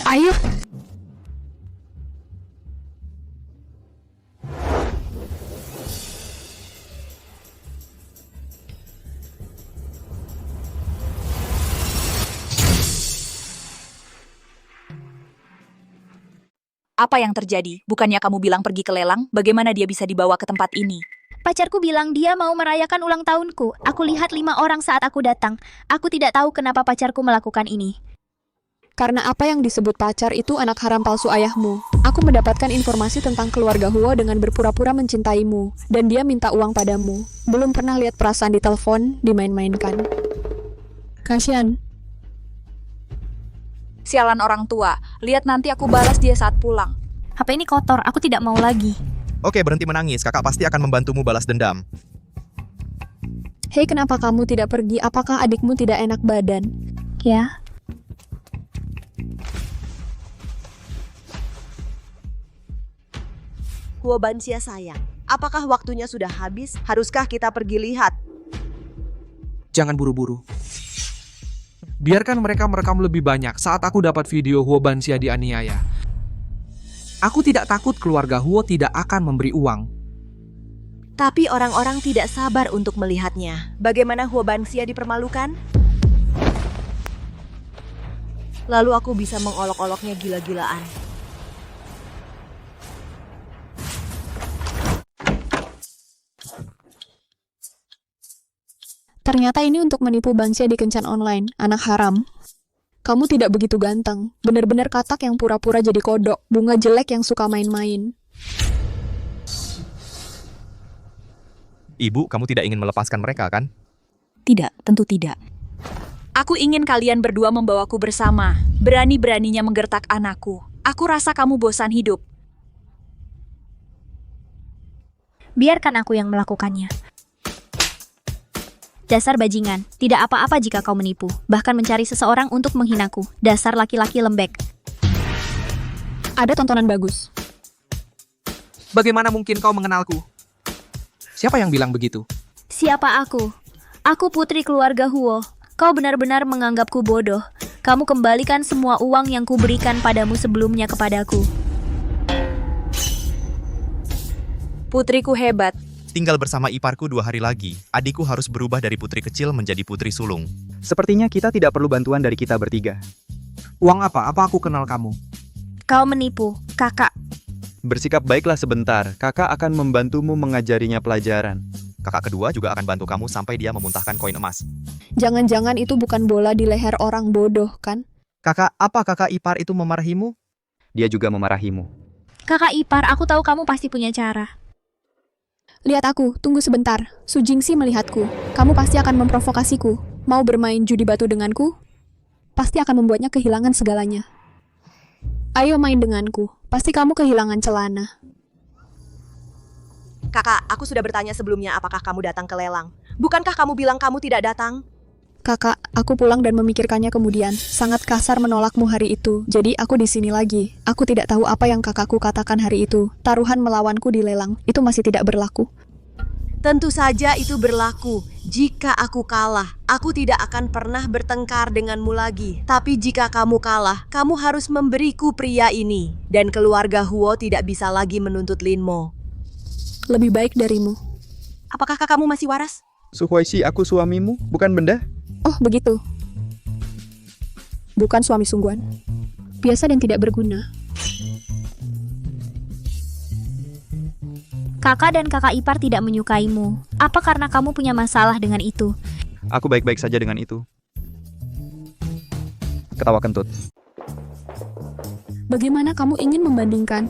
Ayo. Apa yang terjadi? Bukannya kamu bilang pergi ke lelang? Bagaimana dia bisa dibawa ke tempat ini? Pacarku bilang dia mau merayakan ulang tahunku. Aku lihat 5 orang saat aku datang. Aku tidak tahu kenapa pacarku melakukan ini. Karena apa yang disebut pacar itu anak haram palsu ayahmu. Aku mendapatkan informasi tentang keluarga Huo dengan berpura-pura mencintaimu. Dan dia minta uang padamu. Belum pernah lihat perasaan di telepon, dimain-mainkan. Kasian. Sialan orang tua. Lihat nanti aku balas dia saat pulang. HP ini kotor, aku tidak mau lagi. Oke, berhenti menangis. Kakak pasti akan membantumu balas dendam. Hei, kenapa kamu tidak pergi? Apakah adikmu tidak enak badan? Ya. Huo Banxia sayang, apakah waktunya sudah habis? Haruskah kita pergi lihat? Jangan buru-buru. Biarkan mereka merekam lebih banyak saat aku dapat video Huo Banxia dianiaya. Aku tidak takut keluarga Huo tidak akan memberi uang. Tapi orang-orang tidak sabar untuk melihatnya. Bagaimana Huo Banxia dipermalukan? Lalu aku bisa mengolok-oloknya gila-gilaan. Ternyata ini untuk menipu Banxia di kencan online, anak haram. Kamu tidak begitu ganteng, benar-benar katak yang pura-pura jadi kodok, bunga jelek yang suka main-main. Ibu, kamu tidak ingin melepaskan mereka, kan? Tidak, tentu tidak. Aku ingin kalian berdua membawaku bersama. Berani-beraninya menggertak anakku. Aku rasa kamu bosan hidup. Biarkan aku yang melakukannya. Dasar bajingan, tidak apa-apa jika kau menipu, bahkan mencari seseorang untuk menghinaku. Dasar laki-laki lembek. Ada tontonan bagus. Bagaimana mungkin kau mengenalku? Siapa yang bilang begitu? Siapa aku? Aku putri keluarga Huo. Kau benar-benar menganggapku bodoh. Kamu kembalikan semua uang yang kuberikan padamu sebelumnya kepadaku. Putriku hebat. Tinggal bersama iparku 2 hari lagi. Adikku harus berubah dari putri kecil menjadi putri sulung. Sepertinya kita tidak perlu bantuan dari kita bertiga. Uang apa? Apa aku kenal kamu? Kau menipu, kakak. Bersikap baiklah sebentar, kakak akan membantumu mengajarinya pelajaran. Kakak kedua juga akan bantu kamu sampai dia memuntahkan koin emas. Jangan-jangan itu bukan bola di leher orang bodoh, kan? Kakak, apa kakak ipar itu memarahimu? Dia juga memarahimu. Kakak ipar, aku tahu kamu pasti punya cara. Lihat aku, tunggu sebentar. Su Jingxi melihatku. Kamu pasti akan memprovokasiku. Mau bermain judi batu denganku? Pasti akan membuatnya kehilangan segalanya. Ayo main denganku. Pasti kamu kehilangan celana. Kakak, aku sudah bertanya sebelumnya apakah kamu datang ke lelang. Bukankah kamu bilang kamu tidak datang? Kakak, aku pulang dan memikirkannya kemudian. Sangat kasar menolakmu hari itu. Jadi aku di sini lagi. Aku tidak tahu apa yang kakakku katakan hari itu. Taruhan melawanku di lelang. Itu masih tidak berlaku. Tentu saja itu berlaku. Jika aku kalah, aku tidak akan pernah bertengkar denganmu lagi. Tapi jika kamu kalah, kamu harus memberiku pria ini. Dan keluarga Huo tidak bisa lagi menuntut Lin Mo. Lebih baik darimu. Apakah kakakmu masih waras? Su Huaishi, aku suamimu, bukan benda? Oh, begitu. Bukan suami sungguhan. Biasa dan tidak berguna. Kakak dan kakak ipar tidak menyukaimu. Apa karena kamu punya masalah dengan itu? Aku baik-baik saja dengan itu. Ketawa kentut. Bagaimana kamu ingin membandingkan?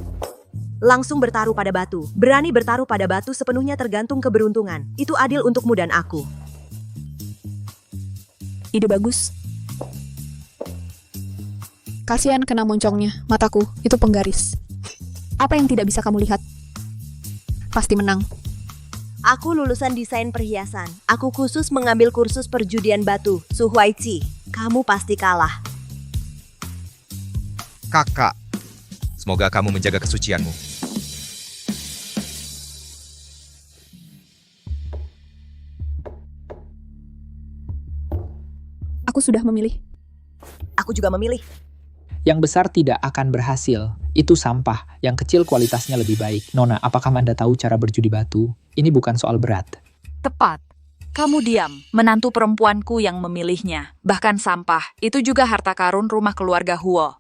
Langsung bertaruh pada batu. Berani bertaruh pada batu sepenuhnya tergantung keberuntungan. Itu adil untukmu dan aku. Ide bagus. Kasihan kena moncongnya. Mataku, itu penggaris. Apa yang tidak bisa kamu lihat? Pasti menang. Aku lulusan desain perhiasan. Aku khusus mengambil kursus perjudian batu. Su Huaishi, kamu pasti kalah. Kakak, semoga kamu menjaga kesucianmu. Aku sudah memilih. Aku juga memilih. Yang besar tidak akan berhasil. Itu sampah. Yang kecil kualitasnya lebih baik. Nona, apakah Manda tahu cara berjudi batu? Ini bukan soal berat. Tepat. Kamu diam. Menantu perempuanku yang memilihnya. Bahkan sampah. Itu juga harta karun rumah keluarga Huo.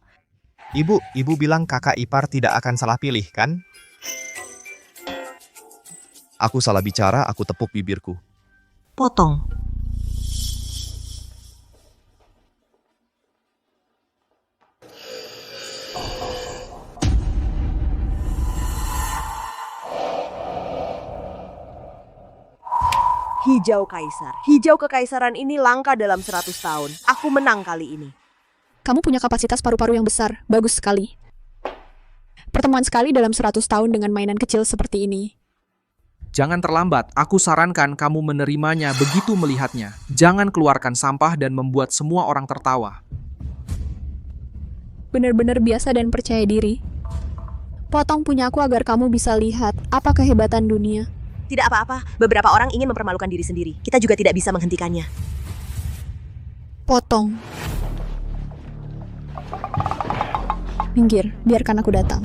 Ibu bilang kakak ipar tidak akan salah pilih, kan? Aku salah bicara, aku tepuk bibirku. Potong. Hijau Kaisar. Hijau kekaisaran ini langka dalam 100 tahun. Aku menang kali ini. Kamu punya kapasitas paru-paru yang besar. Bagus sekali. Pertemuan sekali dalam 100 tahun dengan mainan kecil seperti ini. Jangan terlambat. Aku sarankan kamu menerimanya begitu melihatnya. Jangan keluarkan sampah dan membuat semua orang tertawa. Benar-benar biasa dan percaya diri. Potong punyaku agar kamu bisa lihat apa kehebatan dunia. Tidak apa-apa, beberapa orang ingin mempermalukan diri sendiri. Kita juga tidak bisa menghentikannya. Potong. Minggir, biarkan aku datang.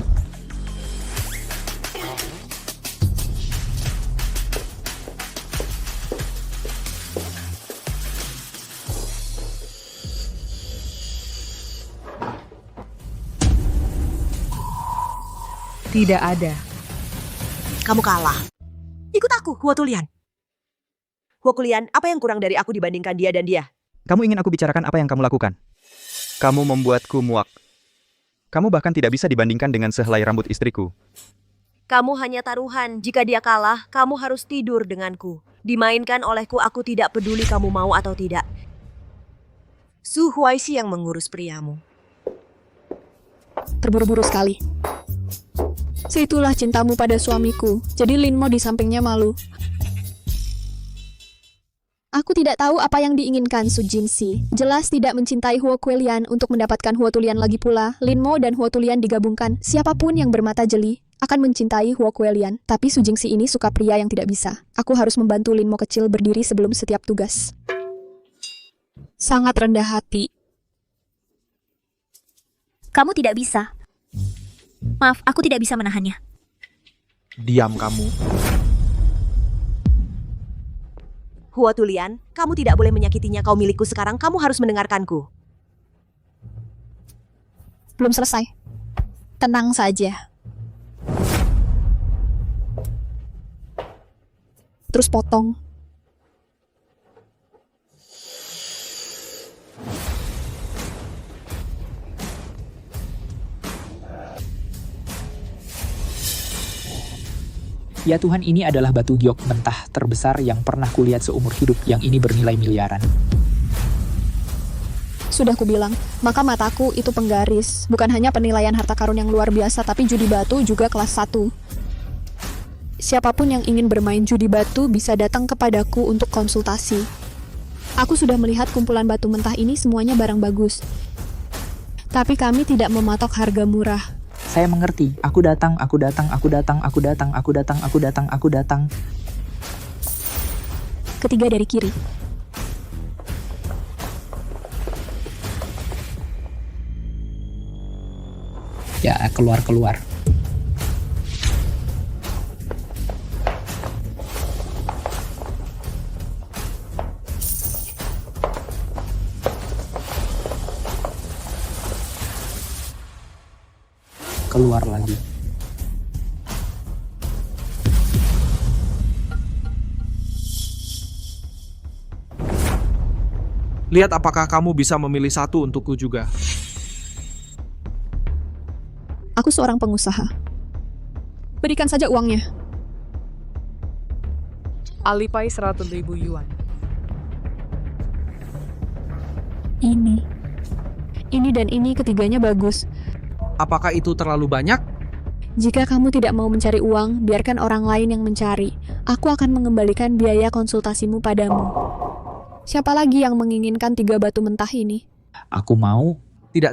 Tidak ada. Kamu kalah. Ikut aku, Huo Tulian. Huo Kulian, apa yang kurang dari aku dibandingkan dia dan dia? Kamu ingin aku bicarakan apa yang kamu lakukan? Kamu membuatku muak. Kamu bahkan tidak bisa dibandingkan dengan sehelai rambut istriku. Kamu hanya taruhan. Jika dia kalah, kamu harus tidur denganku. Dimainkan olehku, aku tidak peduli kamu mau atau tidak. Su Huaishi yang mengurus priamu. Terburu-buru sekali. Situlah cintamu pada suamiku. Jadi Lin Mo di sampingnya malu. Aku tidak tahu apa yang diinginkan Su Jingxi. Jelas tidak mencintai Huo Kuelian untuk mendapatkan Huo Tulian lagi pula. Lin Mo dan Huo Tulian digabungkan. Siapapun yang bermata jeli akan mencintai Huokuelian, tapi Su Jingxi ini suka pria yang tidak bisa. Aku harus membantu Lin Mo kecil berdiri sebelum setiap tugas. Sangat rendah hati. Kamu tidak bisa. Maaf, aku tidak bisa menahannya. Diam kamu. Hua Tulian, kamu tidak boleh menyakitinya. Kau milikku sekarang, kamu harus mendengarkanku. Belum selesai. Tenang saja. Terus potong. Ya Tuhan, ini adalah batu giok mentah terbesar yang pernah kulihat seumur hidup, yang ini bernilai miliaran. Sudah kubilang, maka mataku itu penggaris. Bukan hanya penilaian harta karun yang luar biasa, tapi judi batu juga kelas 1. Siapapun yang ingin bermain judi batu bisa datang kepadaku untuk konsultasi. Aku sudah melihat kumpulan batu mentah ini semuanya barang bagus. Tapi kami tidak mematok harga murah. Saya mengerti. Aku datang, aku datang, aku datang, aku datang, aku datang, aku datang, aku datang. Ketiga dari kiri. Ya, keluar. Keluar lagi. Lihat apakah kamu bisa memilih satu untukku juga. Aku seorang pengusaha. Berikan saja uangnya. Alipay 100.000 yuan. Ini dan ini ketiganya bagus. Apakah itu terlalu banyak? Jika kamu tidak mau mencari uang, biarkan orang lain yang mencari. Aku akan mengembalikan biaya konsultasimu padamu. Siapa lagi yang menginginkan 3 batu mentah ini? Aku mau. Tidak.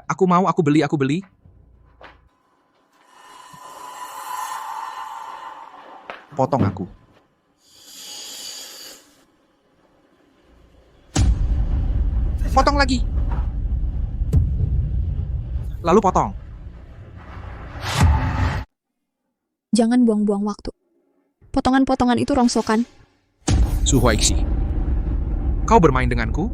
Aku mau, aku beli. Potong aku. Potong lagi. Lalu potong. Jangan buang-buang waktu. Potongan-potongan itu rongsokan. Su Huaixi, kau bermain denganku?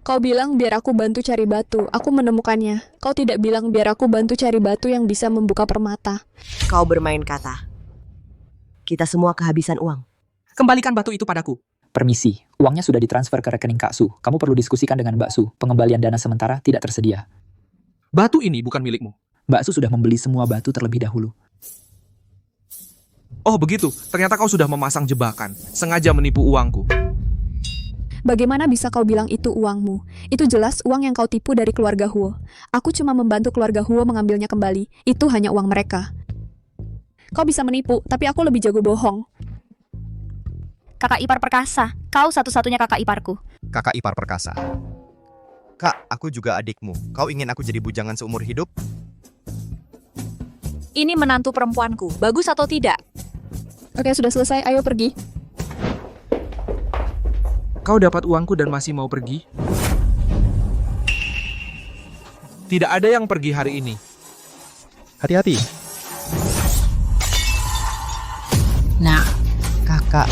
Kau bilang biar aku bantu cari batu. Aku menemukannya. Kau tidak bilang biar aku bantu cari batu yang bisa membuka permata. Kau bermain kata. Kita semua kehabisan uang. Kembalikan batu itu padaku. Permisi, uangnya sudah ditransfer ke rekening Kak Su. Kamu perlu diskusikan dengan Mbak Su. Pengembalian dana sementara tidak tersedia. Batu ini bukan milikmu. Mbak Su sudah membeli semua batu terlebih dahulu. Oh begitu, ternyata kau sudah memasang jebakan. Sengaja menipu uangku. Bagaimana bisa kau bilang itu uangmu? Itu jelas uang yang kau tipu dari keluarga Huo. Aku cuma membantu keluarga Huo mengambilnya kembali. Itu hanya uang mereka. Kau bisa menipu, tapi aku lebih jago bohong. Kakak ipar perkasa, kau satu-satunya kakak iparku. Kakak ipar perkasa. Kak, aku juga adikmu. Kau ingin aku jadi bujangan seumur hidup? Ini menantu perempuanku. Bagus atau tidak? Oke, sudah selesai. Ayo pergi. Kau dapat uangku dan masih mau pergi? Tidak ada yang pergi hari ini. Hati-hati. Nah, kakak.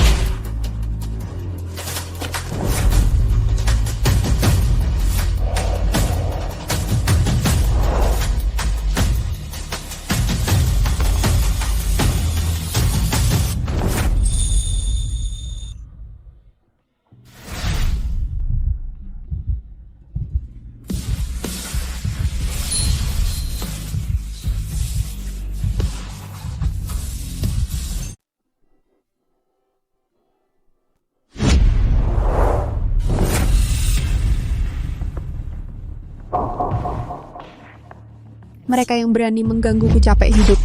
Mereka yang berani menggangguku capek hidup.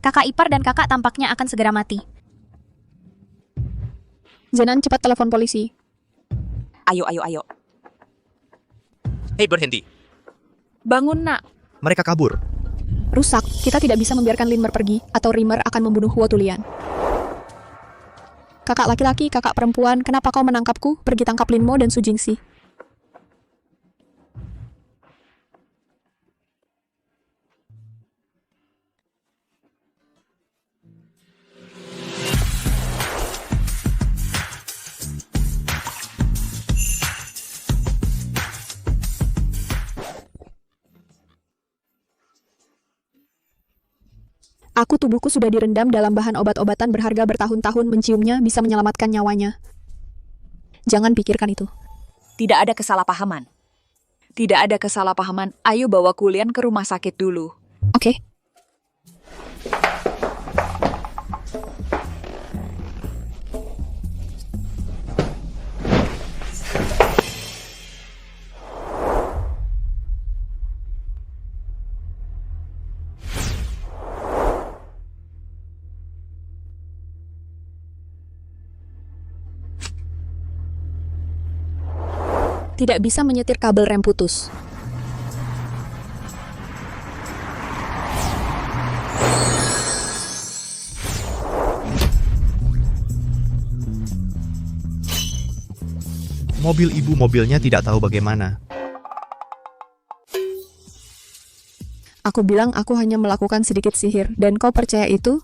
Kakak ipar dan kakak tampaknya akan segera mati. Zenan, cepat telepon polisi. Ayo. Hei, berhenti. Bangun, nak. Mereka kabur. Rusak, kita tidak bisa membiarkan Linmer pergi, atau Rimmer akan membunuh Huo Tulian. Kakak laki-laki, kakak perempuan, kenapa kau menangkapku? Pergi tangkap Linmo dan Su Jingxi. Tubuhku sudah direndam dalam bahan obat-obatan berharga bertahun-tahun, menciumnya bisa menyelamatkan nyawanya. Jangan pikirkan itu. Tidak ada kesalahpahaman. Tidak ada kesalahpahaman. Ayo bawa Kulian ke rumah sakit dulu. Oke. Tidak bisa menyetir kabel rem putus. Mobil ibu mobilnya tidak tahu bagaimana. Aku bilang aku hanya melakukan sedikit sihir, dan kau percaya itu?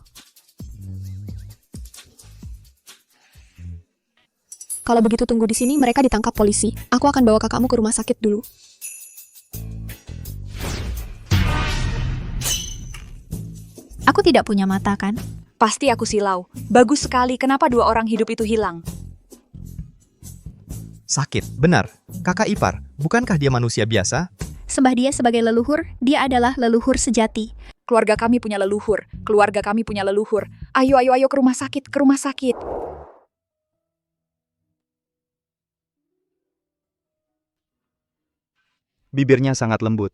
Kalau begitu tunggu di sini, mereka ditangkap polisi. Aku akan bawa kakakmu ke rumah sakit dulu. Aku tidak punya mata, kan? Pasti aku silau. Bagus sekali, kenapa 2 orang hidup itu hilang? Sakit, benar. Kakak ipar, bukankah dia manusia biasa? Sembah dia sebagai leluhur, dia adalah leluhur sejati. Keluarga kami punya leluhur. Keluarga kami punya leluhur. Ayo, ayo, ayo ke rumah sakit, ke rumah sakit. Bibirnya sangat lembut.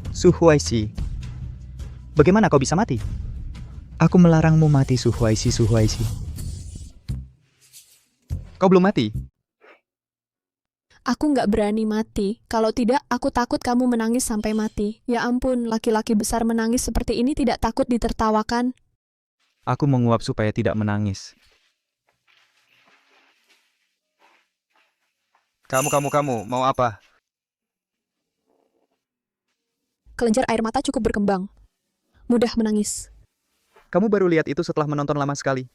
Su Huaixi, bagaimana kau bisa mati? Aku melarangmu mati, Su Huaixi, Su Huaixi. Kau belum mati? Aku nggak berani mati. Kalau tidak, aku takut kamu menangis sampai mati. Ya ampun, laki-laki besar menangis seperti ini tidak takut ditertawakan. Aku menguap supaya tidak menangis. Kamu, mau apa? Kelenjar air mata cukup berkembang. Mudah menangis. Kamu baru lihat itu setelah menonton lama sekali.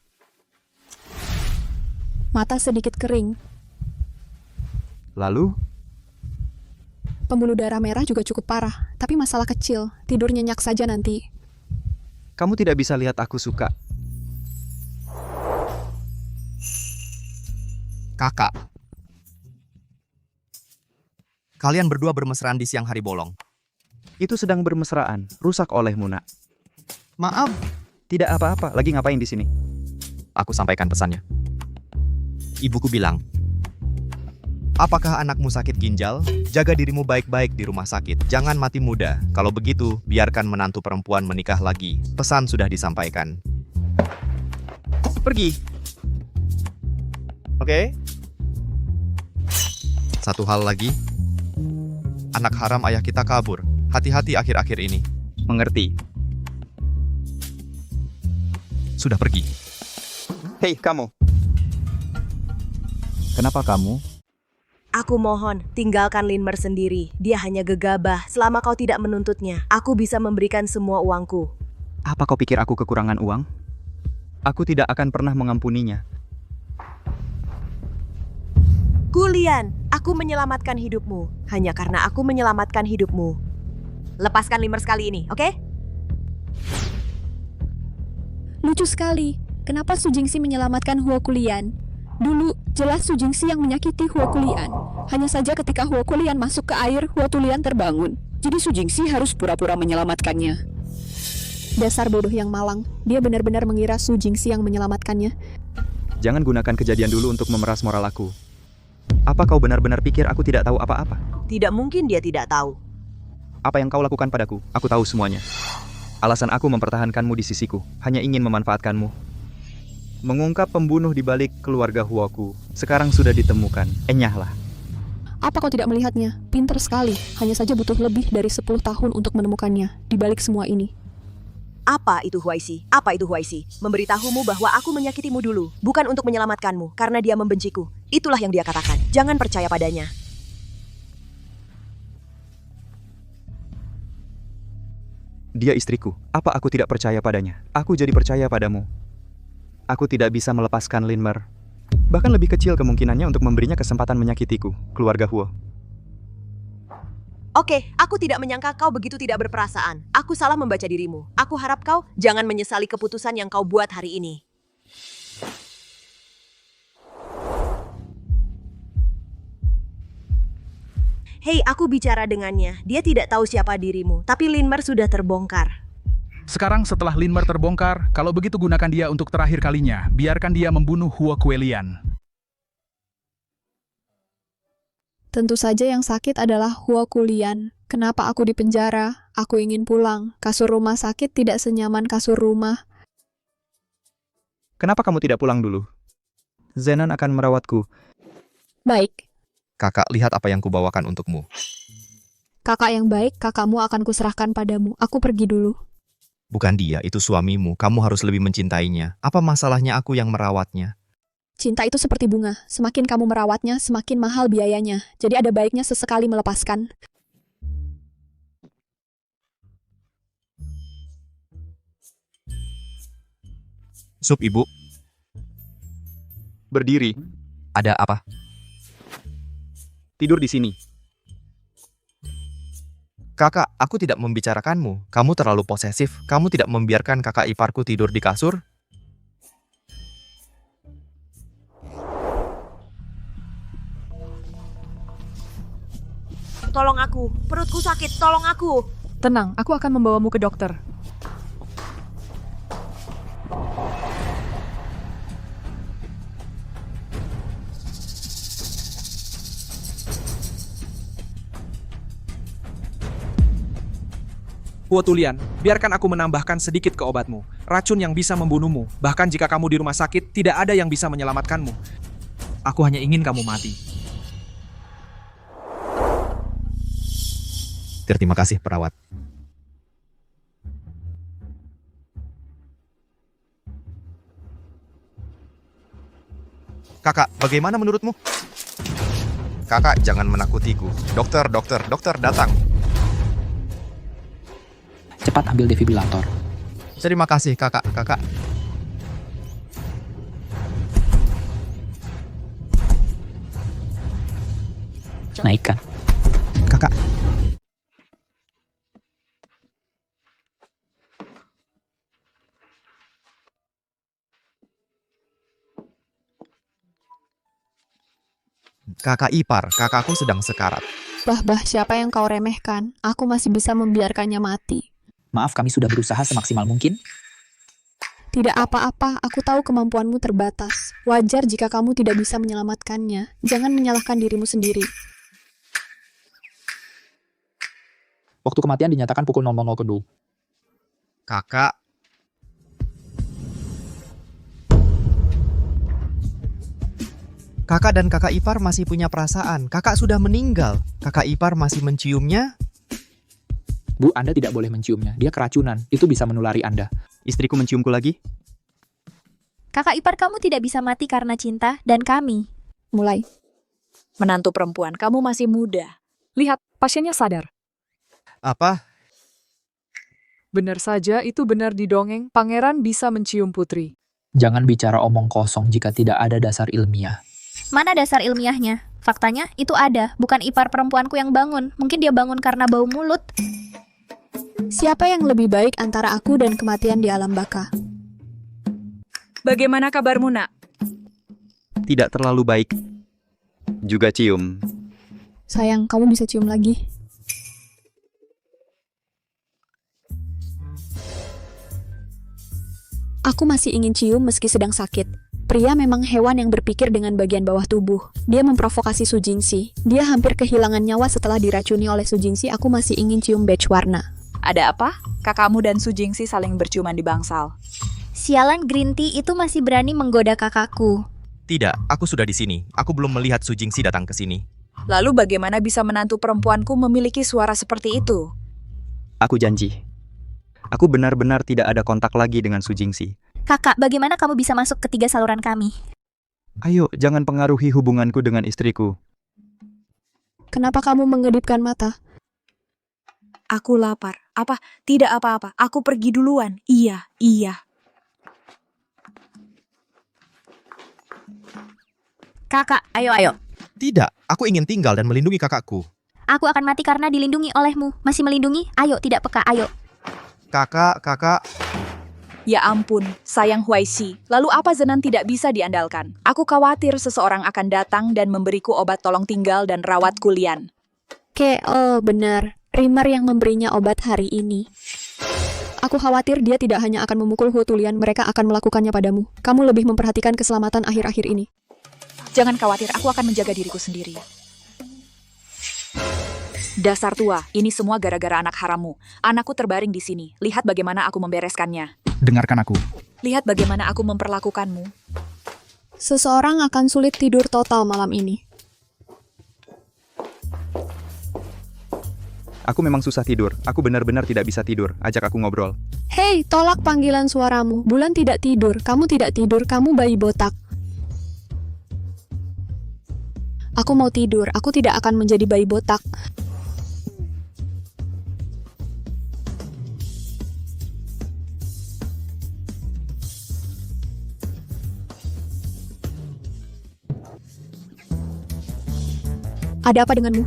Mata sedikit kering. Lalu? Pembuluh darah merah juga cukup parah, tapi masalah kecil. Tidur nyenyak saja nanti. Kamu tidak bisa lihat aku suka. Kakak. Kalian berdua bermesraan di siang hari bolong. Itu sedang bermesraan, rusak olehmu, nak. Maaf. Tidak apa-apa, lagi ngapain di sini? Aku sampaikan pesannya. Ibuku bilang, apakah anakmu sakit ginjal? Jaga dirimu baik-baik di rumah sakit. Jangan mati muda. Kalau begitu, biarkan menantu perempuan menikah lagi. Pesan sudah disampaikan. Pergi. Oke? Satu hal lagi. Anak haram ayah kita kabur. Hati-hati akhir-akhir ini. Mengerti. Sudah pergi. Hei, kamu. Kenapa kamu? Aku mohon, tinggalkan Linmer sendiri. Dia hanya gegabah. Selama kau tidak menuntutnya, aku bisa memberikan semua uangku. Apa kau pikir aku kekurangan uang? Aku tidak akan pernah mengampuninya. Kulian, aku menyelamatkan hidupmu. Hanya karena aku menyelamatkan hidupmu. Lepaskan Linmer sekali ini, oke? Lucu sekali. Kenapa Su Jingxi menyelamatkan Huo Kulian? Dulu, jelas Su Jingxi yang menyakiti Huo Kulian. Hanya saja ketika Huo Kulian masuk ke air, Huo Tulian terbangun. Jadi Su Jingxi harus pura-pura menyelamatkannya. Dasar bodoh yang malang. Dia benar-benar mengira Su Jingxi yang menyelamatkannya. Jangan gunakan kejadian dulu untuk memeras moral aku. Apa kau benar-benar pikir aku tidak tahu apa-apa? Tidak mungkin dia tidak tahu. Apa yang kau lakukan padaku? Aku tahu semuanya. Alasan aku mempertahankanmu di sisiku hanya ingin memanfaatkanmu. Mengungkap pembunuh di balik keluarga Huoku sekarang sudah ditemukan. Enyahlah. Apa kau tidak melihatnya? Pinter sekali. Hanya saja butuh lebih dari 10 tahun untuk menemukannya. Di balik semua ini. Apa itu Huaisi? Apa itu Huaisi? Memberitahumu bahwa aku menyakitimu dulu, bukan untuk menyelamatkanmu, karena dia membenciku. Itulah yang dia katakan. Jangan percaya padanya. Dia istriku. Apa aku tidak percaya padanya? Aku jadi percaya padamu. Aku tidak bisa melepaskan Linmer. Bahkan lebih kecil kemungkinannya untuk memberinya kesempatan menyakitiku, keluarga Huo. Oke, aku tidak menyangka kau begitu tidak berperasaan. Aku salah membaca dirimu. Aku harap kau jangan menyesali keputusan yang kau buat hari ini. Hei, aku bicara dengannya. Dia tidak tahu siapa dirimu, tapi Linmer sudah terbongkar. Sekarang setelah Linmer terbongkar, kalau begitu gunakan dia untuk terakhir kalinya. Biarkan dia membunuh Huo Kuelian. Tentu saja yang sakit adalah Huo Kulian. Kenapa aku di penjara? Aku ingin pulang. Kasur rumah sakit tidak senyaman kasur rumah. Kenapa kamu tidak pulang dulu? Zenan akan merawatku. Baik. Kakak, lihat apa yang kubawakan untukmu. Kakak yang baik, kakakmu akan kuserahkan padamu. Aku pergi dulu. Bukan dia, itu suamimu. Kamu harus lebih mencintainya. Apa masalahnya aku yang merawatnya? Cinta itu seperti bunga. Semakin kamu merawatnya, semakin mahal biayanya. Jadi ada baiknya sesekali melepaskan. Sup, Ibu. Berdiri. Ada apa? Tidur di sini. Kakak, aku tidak membicarakanmu. Kamu terlalu posesif. Kamu tidak membiarkan kakak iparku tidur di kasur? Tolong aku, perutku sakit, tolong aku. Tenang, aku akan membawamu ke dokter. Huo Tulian, biarkan aku menambahkan sedikit ke obatmu. Racun yang bisa membunuhmu. Bahkan jika kamu di rumah sakit, tidak ada yang bisa menyelamatkanmu. Aku hanya ingin kamu mati. Terima kasih, perawat. Kakak, bagaimana menurutmu? Kakak, jangan menakutiku. Dokter, dokter, dokter, datang. Cepat ambil defibrilator. Terima kasih, kakak, kakak. Naikkan. Kakak. Kakak ipar, kakakku sedang sekarat. Bah, siapa yang kau remehkan? Aku masih bisa membiarkannya mati. Maaf, kami sudah berusaha semaksimal mungkin. Tidak apa-apa, aku tahu kemampuanmu terbatas. Wajar jika kamu tidak bisa menyelamatkannya. Jangan menyalahkan dirimu sendiri. Waktu kematian dinyatakan pukul 00 Kedul. Kakak. Kakak dan kakak ipar masih punya perasaan. Kakak sudah meninggal. Kakak ipar masih menciumnya. Bu, Anda tidak boleh menciumnya. Dia keracunan. Itu bisa menulari Anda. Istriku menciumku lagi? Kakak ipar kamu tidak bisa mati karena cinta, dan kami. Mulai. Menantu perempuan, kamu masih muda. Lihat, pasiennya sadar. Apa? Benar saja, itu benar di dongeng. Pangeran bisa mencium putri. Jangan bicara omong kosong jika tidak ada dasar ilmiah. Mana dasar ilmiahnya? Faktanya, itu ada. Bukan ipar perempuanku yang bangun. Mungkin dia bangun karena bau mulut. Siapa yang lebih baik antara aku dan kematian di alam baka? Bagaimana kabarmu, nak? Tidak terlalu baik. Juga cium. Sayang, kamu bisa cium lagi. Aku masih ingin cium meski sedang sakit. Pria memang hewan yang berpikir dengan bagian bawah tubuh. Dia memprovokasi Su Jingxi. Dia hampir kehilangan nyawa setelah diracuni oleh Su Jingxi. Aku masih ingin cium badge warna. Ada apa? Kakakmu dan Su Jingxi saling berciuman di bangsal. Sialan Green Tea itu masih berani menggoda kakakku. Tidak, aku sudah di sini. Aku belum melihat Su Jingxi datang ke sini. Lalu bagaimana bisa menantu perempuanku memiliki suara seperti itu? Aku janji. Aku benar-benar tidak ada kontak lagi dengan Su Jingxi. Kakak, bagaimana kamu bisa masuk ke 3 saluran kami? Ayo, jangan pengaruhi hubunganku dengan istriku. Kenapa kamu mengedipkan mata? Aku lapar. Apa? Tidak apa-apa. Aku pergi duluan. Iya, iya. Kakak, ayo. Tidak, aku ingin tinggal dan melindungi kakakku. Aku akan mati karena dilindungi olehmu. Masih melindungi? Ayo, tidak peka, ayo. Kakak. Ya ampun, sayang Huaixi. Lalu apa Zenan tidak bisa diandalkan? Aku khawatir seseorang akan datang dan memberiku obat tolong tinggal dan rawat Kulian. Benar. Rimar yang memberinya obat hari ini. Aku khawatir dia tidak hanya akan memukul Hutulian, mereka akan melakukannya padamu. Kamu lebih memperhatikan keselamatan akhir-akhir ini. Jangan khawatir, aku akan menjaga diriku sendiri. Dasar tua, ini semua gara-gara anak harammu. Anakku terbaring di sini. Lihat bagaimana aku membereskannya. Dengarkan aku. Lihat bagaimana aku memperlakukanmu. Seseorang akan sulit tidur total malam ini. Aku memang susah tidur. Aku benar-benar tidak bisa tidur. Ajak aku ngobrol. Hei, tolak panggilan suaramu. Bulan tidak tidur, kamu tidak tidur, kamu bayi botak. Aku mau tidur, aku tidak akan menjadi bayi botak. Ada apa denganmu?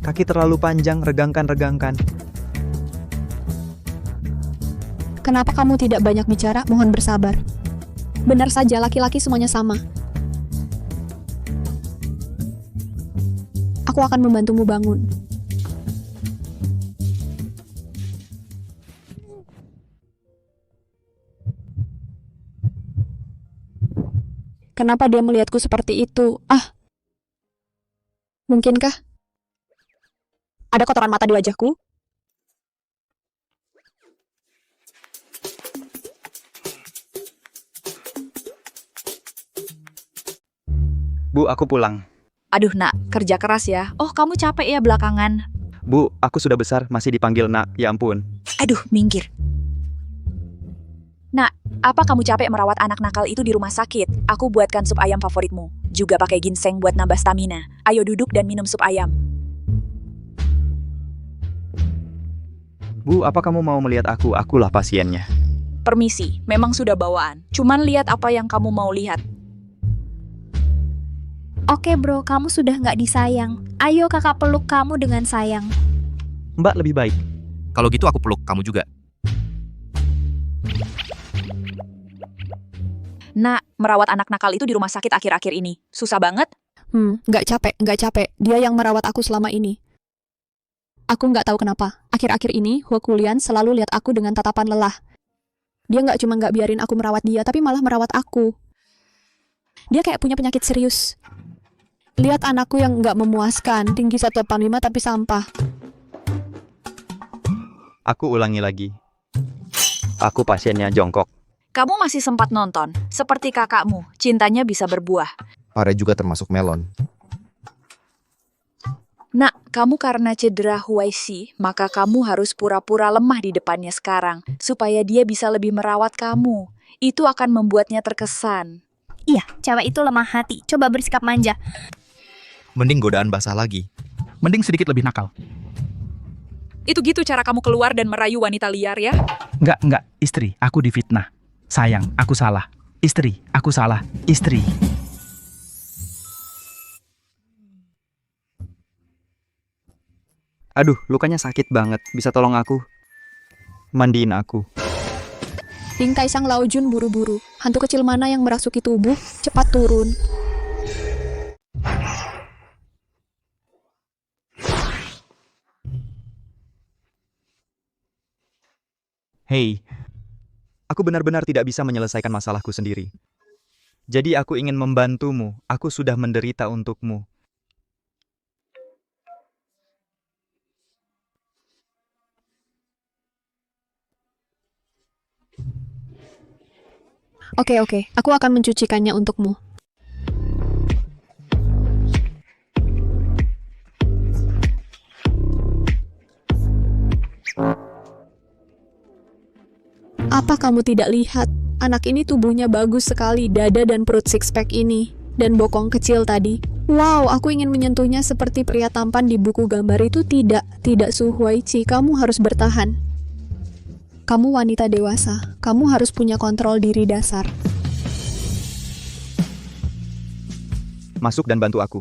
Kaki terlalu panjang, regangkan. Kenapa kamu tidak banyak bicara? Mohon bersabar. Benar saja, laki-laki semuanya sama. Aku akan membantumu bangun. Kenapa dia melihatku seperti itu? Mungkinkah? Ada kotoran mata di wajahku? Bu, aku pulang. Aduh nak, kerja keras ya. Oh, kamu capek ya belakangan. Bu, aku sudah besar, masih dipanggil nak. Ya ampun. Aduh, minggir. Nak, apa kamu capek merawat anak nakal itu di rumah sakit? Aku buatkan sup ayam favoritmu. Juga pakai ginseng buat nambah stamina. Ayo duduk dan minum sup ayam. Bu, apa kamu mau melihat aku? Akulah pasiennya. Permisi, memang sudah bawaan. Cuman lihat apa yang kamu mau lihat. Oke bro, kamu sudah nggak disayang. Ayo kakak peluk kamu dengan sayang. Mbak lebih baik. Kalau gitu aku peluk kamu juga. Nak, merawat anak nakal itu di rumah sakit akhir-akhir ini. Susah banget? Nggak capek. Dia yang merawat aku selama ini. Aku nggak tahu kenapa. Akhir-akhir ini, Huokulian selalu lihat aku dengan tatapan lelah. Dia nggak cuma nggak biarin aku merawat dia, tapi malah merawat aku. Dia kayak punya penyakit serius. Lihat anakku yang nggak memuaskan, tinggi 1,85 tapi sampah. Aku ulangi lagi. Aku pasiennya jongkok. Kamu masih sempat nonton. Seperti kakakmu, cintanya bisa berbuah. Pare juga termasuk melon. Nak, kamu karena cedera Huaixi, maka kamu harus pura-pura lemah di depannya sekarang, supaya dia bisa lebih merawat kamu. Itu akan membuatnya terkesan. Iya, cewek itu lemah hati. Coba bersikap manja. Mending godaan basah lagi. Mending sedikit lebih nakal. Itu gitu cara kamu keluar dan merayu wanita liar ya? Enggak. Istri, aku difitnah. Sayang, aku salah. Istri, aku salah. Istri. Aduh, lukanya sakit banget. Bisa tolong aku? Mandiin aku. Ding Taisang Laojun buru-buru. Hantu kecil mana yang merasuki tubuh? Cepat turun. Hei, aku benar-benar tidak bisa menyelesaikan masalahku sendiri. Jadi aku ingin membantumu. Aku sudah menderita untukmu. Oke, aku akan mencucikannya untukmu. Apa kamu tidak lihat? Anak ini tubuhnya bagus sekali, dada dan perut six-pack ini. Dan bokong kecil tadi. Wow, aku ingin menyentuhnya seperti pria tampan di buku gambar itu. Tidak Su Huaiqi, kamu harus bertahan. Kamu wanita dewasa, kamu harus punya kontrol diri dasar. Masuk dan bantu aku.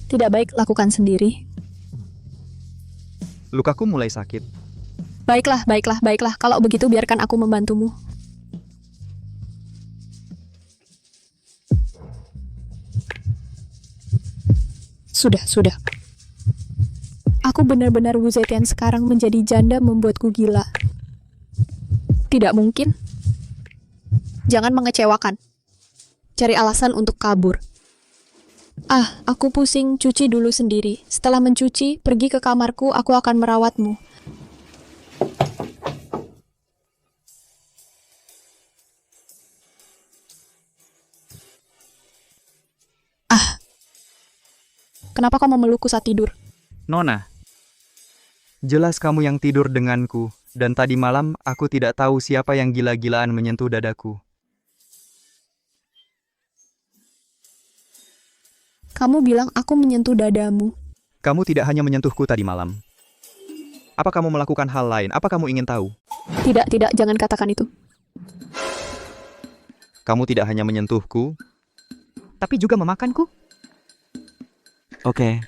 Tidak baik lakukan sendiri. Lukaku mulai sakit. Baiklah. Kalau begitu biarkan aku membantumu. Sudah. Aku benar-benar Wu Zetian sekarang menjadi janda membuatku gila. Tidak mungkin. Jangan mengecewakan. Cari alasan untuk kabur. Aku pusing, cuci dulu sendiri. Setelah mencuci, pergi ke kamarku, aku akan merawatmu. Kenapa kau memelukku saat tidur? Nona, jelas kamu yang tidur denganku, dan tadi malam aku tidak tahu siapa yang gila-gilaan menyentuh dadaku. Kamu bilang aku menyentuh dadamu. Kamu tidak hanya menyentuhku tadi malam. Apa kamu melakukan hal lain? Apa kamu ingin tahu? Tidak, jangan katakan itu. Kamu tidak hanya menyentuhku, tapi juga memakanku? Oke.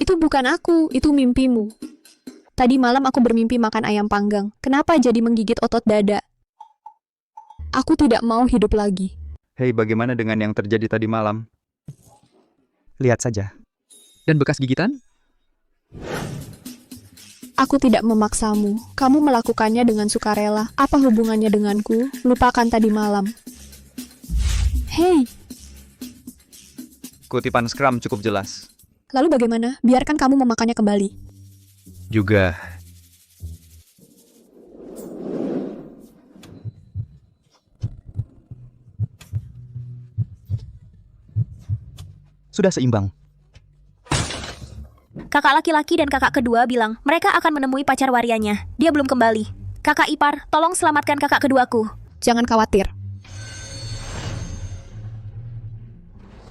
Itu bukan aku, itu mimpimu. Tadi malam aku bermimpi makan ayam panggang. Kenapa jadi menggigit otot dada? Aku tidak mau hidup lagi. Hei, bagaimana dengan yang terjadi tadi malam? Lihat saja. Dan bekas gigitan? Aku tidak memaksamu. Kamu melakukannya dengan sukarela. Apa hubungannya denganku? Lupakan tadi malam. Hei, Kutipan Scrum cukup jelas. lalu bagaimana? Biarkan kamu memakannya kembali. Juga. Sudah seimbang. Kakak laki-laki dan kakak kedua bilang mereka akan menemui pacar warianya. Dia belum kembali. Kakak ipar, tolong selamatkan kakak keduaku. Jangan khawatir.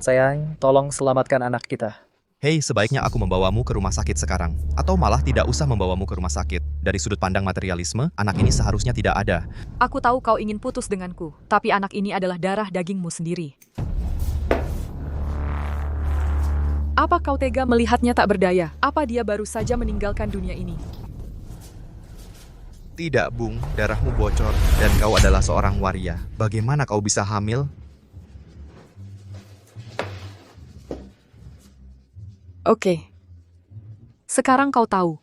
Sayang, tolong selamatkan anak kita. Hei, sebaiknya aku membawamu ke rumah sakit sekarang. Atau malah tidak usah membawamu ke rumah sakit. Dari sudut pandang materialisme, anak ini seharusnya tidak ada. Aku tahu kau ingin putus denganku, tapi anak ini adalah darah dagingmu sendiri. Apa kau tega melihatnya tak berdaya? Apa dia baru saja meninggalkan dunia ini? Tidak, Bung. Darahmu bocor dan kau adalah seorang waria. Bagaimana kau bisa hamil? Oke. Sekarang kau tahu.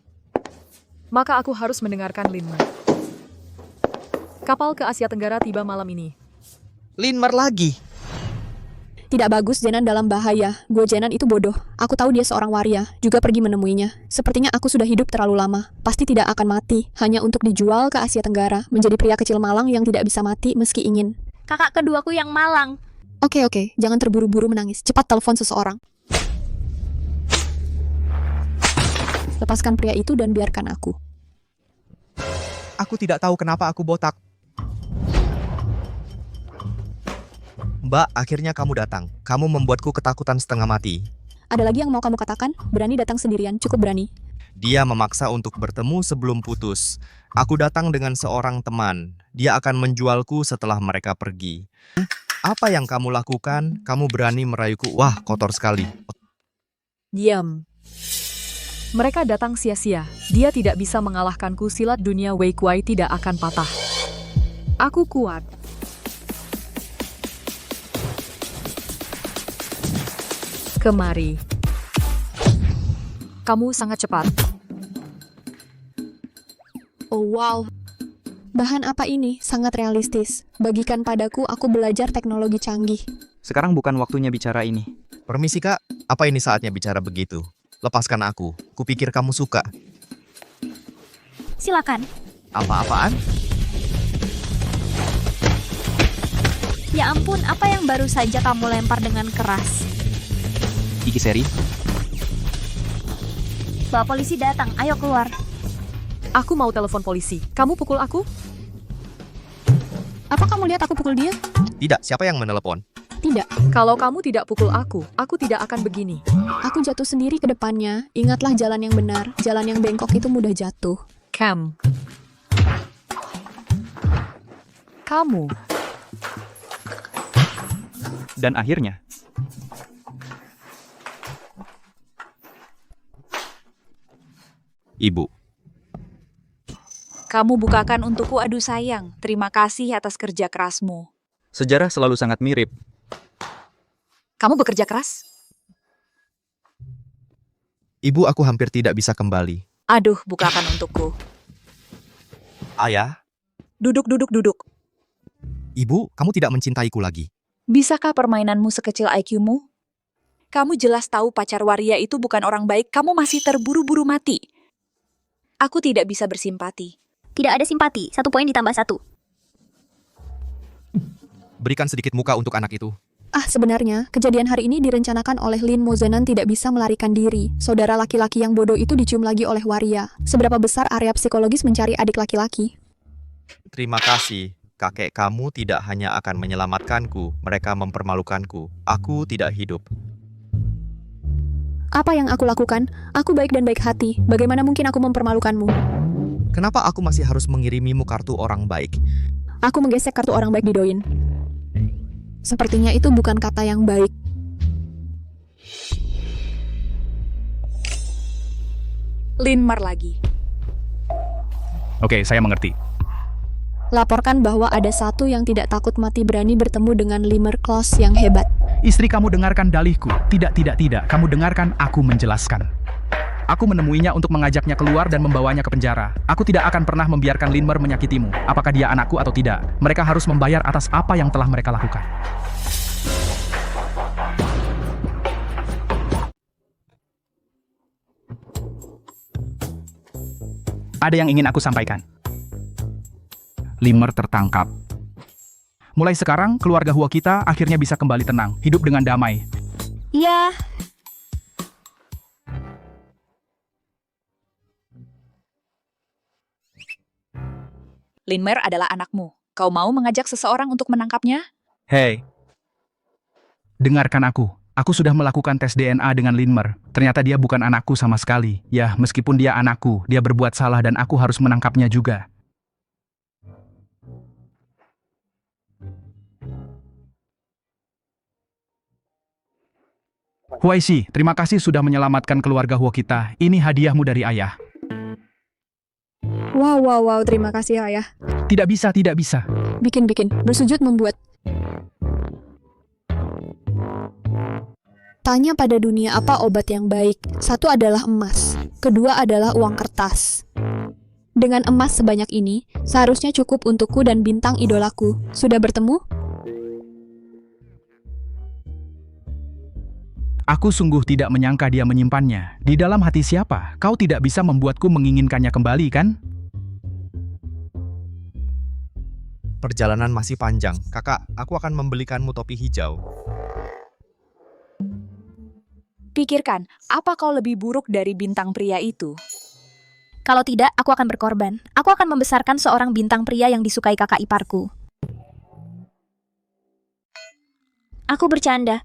Maka aku harus mendengarkan Linmer. Kapal ke Asia Tenggara tiba malam ini. Linmer lagi. Tidak bagus, Jenan dalam bahaya. Gue Jenan itu bodoh. Aku tahu dia seorang waria, juga pergi menemuinya. Sepertinya aku sudah hidup terlalu lama. Pasti tidak akan mati, hanya untuk dijual ke Asia Tenggara, menjadi pria kecil malang yang tidak bisa mati meski ingin. Kakak keduaku yang malang. Oke, jangan terburu-buru menangis. Cepat telepon seseorang. Lepaskan pria itu dan biarkan aku. Aku tidak tahu kenapa aku botak. Mbak, akhirnya kamu datang. Kamu membuatku ketakutan setengah mati. Ada lagi yang mau kamu katakan? Berani datang sendirian, cukup berani. Dia memaksa untuk bertemu sebelum putus. Aku datang dengan seorang teman. Dia akan menjualku setelah mereka pergi. Apa yang kamu lakukan? Kamu berani merayuku. Wah, kotor sekali. Diam. Mereka datang sia-sia. Dia tidak bisa mengalahkanku. Silat dunia Wei Kuai tidak akan patah. Aku kuat. Kemari. Kamu sangat cepat. Oh wow, Bahan apa ini? Sangat realistis. Bagikan padaku, aku belajar teknologi canggih. Sekarang bukan waktunya bicara ini. Permisi kak, apa ini saatnya bicara begitu? Lepaskan aku, kupikir kamu suka. Silakan. Apa-apaan? Ya ampun, apa yang baru saja kamu lempar dengan keras? Iki seri. Bawa polisi datang, ayo keluar. Aku mau telepon polisi. Kamu pukul aku? Apa kamu lihat aku pukul dia? Tidak, siapa yang menelepon? Tidak. Kalau kamu tidak pukul aku tidak akan begini. Aku jatuh sendiri ke depannya. Ingatlah jalan yang benar. Jalan yang bengkok itu mudah jatuh. Cam. Kamu. Dan akhirnya, Ibu. Kamu bukakan untukku, aduh sayang. Terima kasih atas kerja kerasmu. sejarah selalu sangat mirip. Kamu bekerja keras? Ibu, aku hampir tidak bisa kembali. Aduh, bukakan untukku. Ayah? Duduk. Ibu, kamu tidak mencintaiku lagi. Bisakah permainanmu sekecil IQ-mu? Kamu jelas tahu pacar waria itu bukan orang baik, kamu masih terburu-buru mati. Aku tidak bisa bersimpati. Tidak ada simpati, 1 poin ditambah 1. Berikan sedikit muka untuk anak itu. Sebenarnya, kejadian hari ini direncanakan oleh Lin Mozenan tidak bisa melarikan diri. Saudara laki-laki yang bodoh itu dicium lagi oleh waria. Seberapa besar area psikologis mencari adik laki-laki? Terima kasih. Kakek kamu tidak hanya akan menyelamatkanku, mereka mempermalukanku. Aku tidak hidup. Apa yang aku lakukan? Aku baik dan baik hati. Bagaimana mungkin aku mempermalukanmu? Kenapa aku masih harus mengirimimu kartu orang baik? Aku menggesek kartu orang baik di Doin. Sepertinya itu bukan kata yang baik. Linmar lagi. Oke, saya mengerti. Laporkan bahwa ada satu yang tidak takut mati berani bertemu dengan Limer Klaus yang hebat. Istri kamu dengarkan dalihku. Tidak. Kamu dengarkan aku menjelaskan. Aku menemuinya untuk mengajaknya keluar dan membawanya ke penjara. Aku tidak akan pernah membiarkan Linmer menyakitimu. Apakah dia anakku atau tidak? Mereka harus membayar atas apa yang telah mereka lakukan. Ada yang ingin aku sampaikan. Limer tertangkap. Mulai sekarang, keluarga Hua kita akhirnya bisa kembali tenang, hidup dengan damai. Ya, Linmer adalah anakmu. Kau mau mengajak seseorang untuk menangkapnya? Hei, Dengarkan aku. Aku sudah melakukan tes DNA dengan Linmer. Ternyata dia bukan anakku sama sekali. Ya, meskipun dia anakku, dia berbuat salah dan aku harus menangkapnya juga. Huaixi, terima kasih sudah menyelamatkan keluarga Hua kita. Ini hadiahmu dari ayah. Wow, terima kasih ayah. Tidak bisa. Bikin, bersujud membuat. Tanya pada dunia apa obat yang baik. 1 adalah emas, kedua adalah uang kertas. Dengan emas sebanyak ini, seharusnya cukup untukku dan bintang idolaku. Sudah bertemu? Aku sungguh tidak menyangka dia menyimpannya. Di dalam hati siapa? Kau tidak bisa membuatku menginginkannya kembali, kan? Perjalanan masih panjang. Kakak, aku akan membelikanmu topi hijau. Pikirkan, apa kau lebih buruk dari bintang pria itu? kalau tidak, aku akan berkorban. Aku akan membesarkan seorang bintang pria yang disukai kakak iparku. Aku bercanda.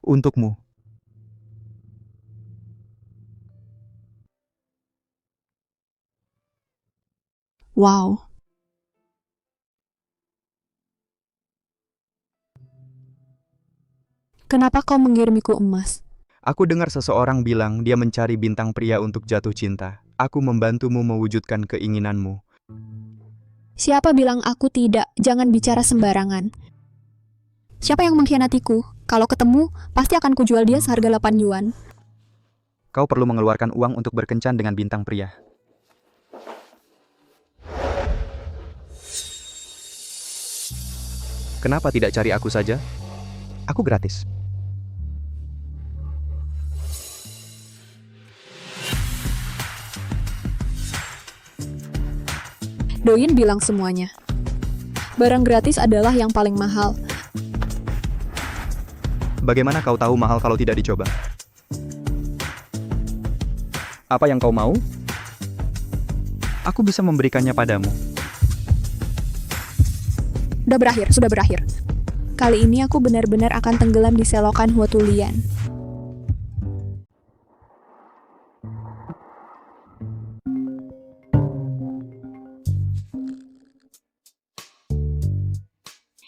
untukmu. Wow. Kenapa kau mengirimiku emas? Aku dengar seseorang bilang dia mencari bintang pria untuk jatuh cinta. Aku membantumu mewujudkan keinginanmu. Siapa bilang aku tidak? Jangan bicara sembarangan. Siapa yang mengkhianatiku? Kalau ketemu, pasti akan kujual dia seharga 8 yuan. Kau perlu mengeluarkan uang untuk berkencan dengan bintang pria. Kenapa tidak cari aku saja? Aku gratis. Doyin bilang semuanya. Barang gratis adalah yang paling mahal. Bagaimana kau tahu mahal kalau tidak dicoba? Apa yang kau mau? Aku bisa memberikannya padamu. Sudah berakhir. Kali ini aku benar-benar akan tenggelam di selokan Huatulian.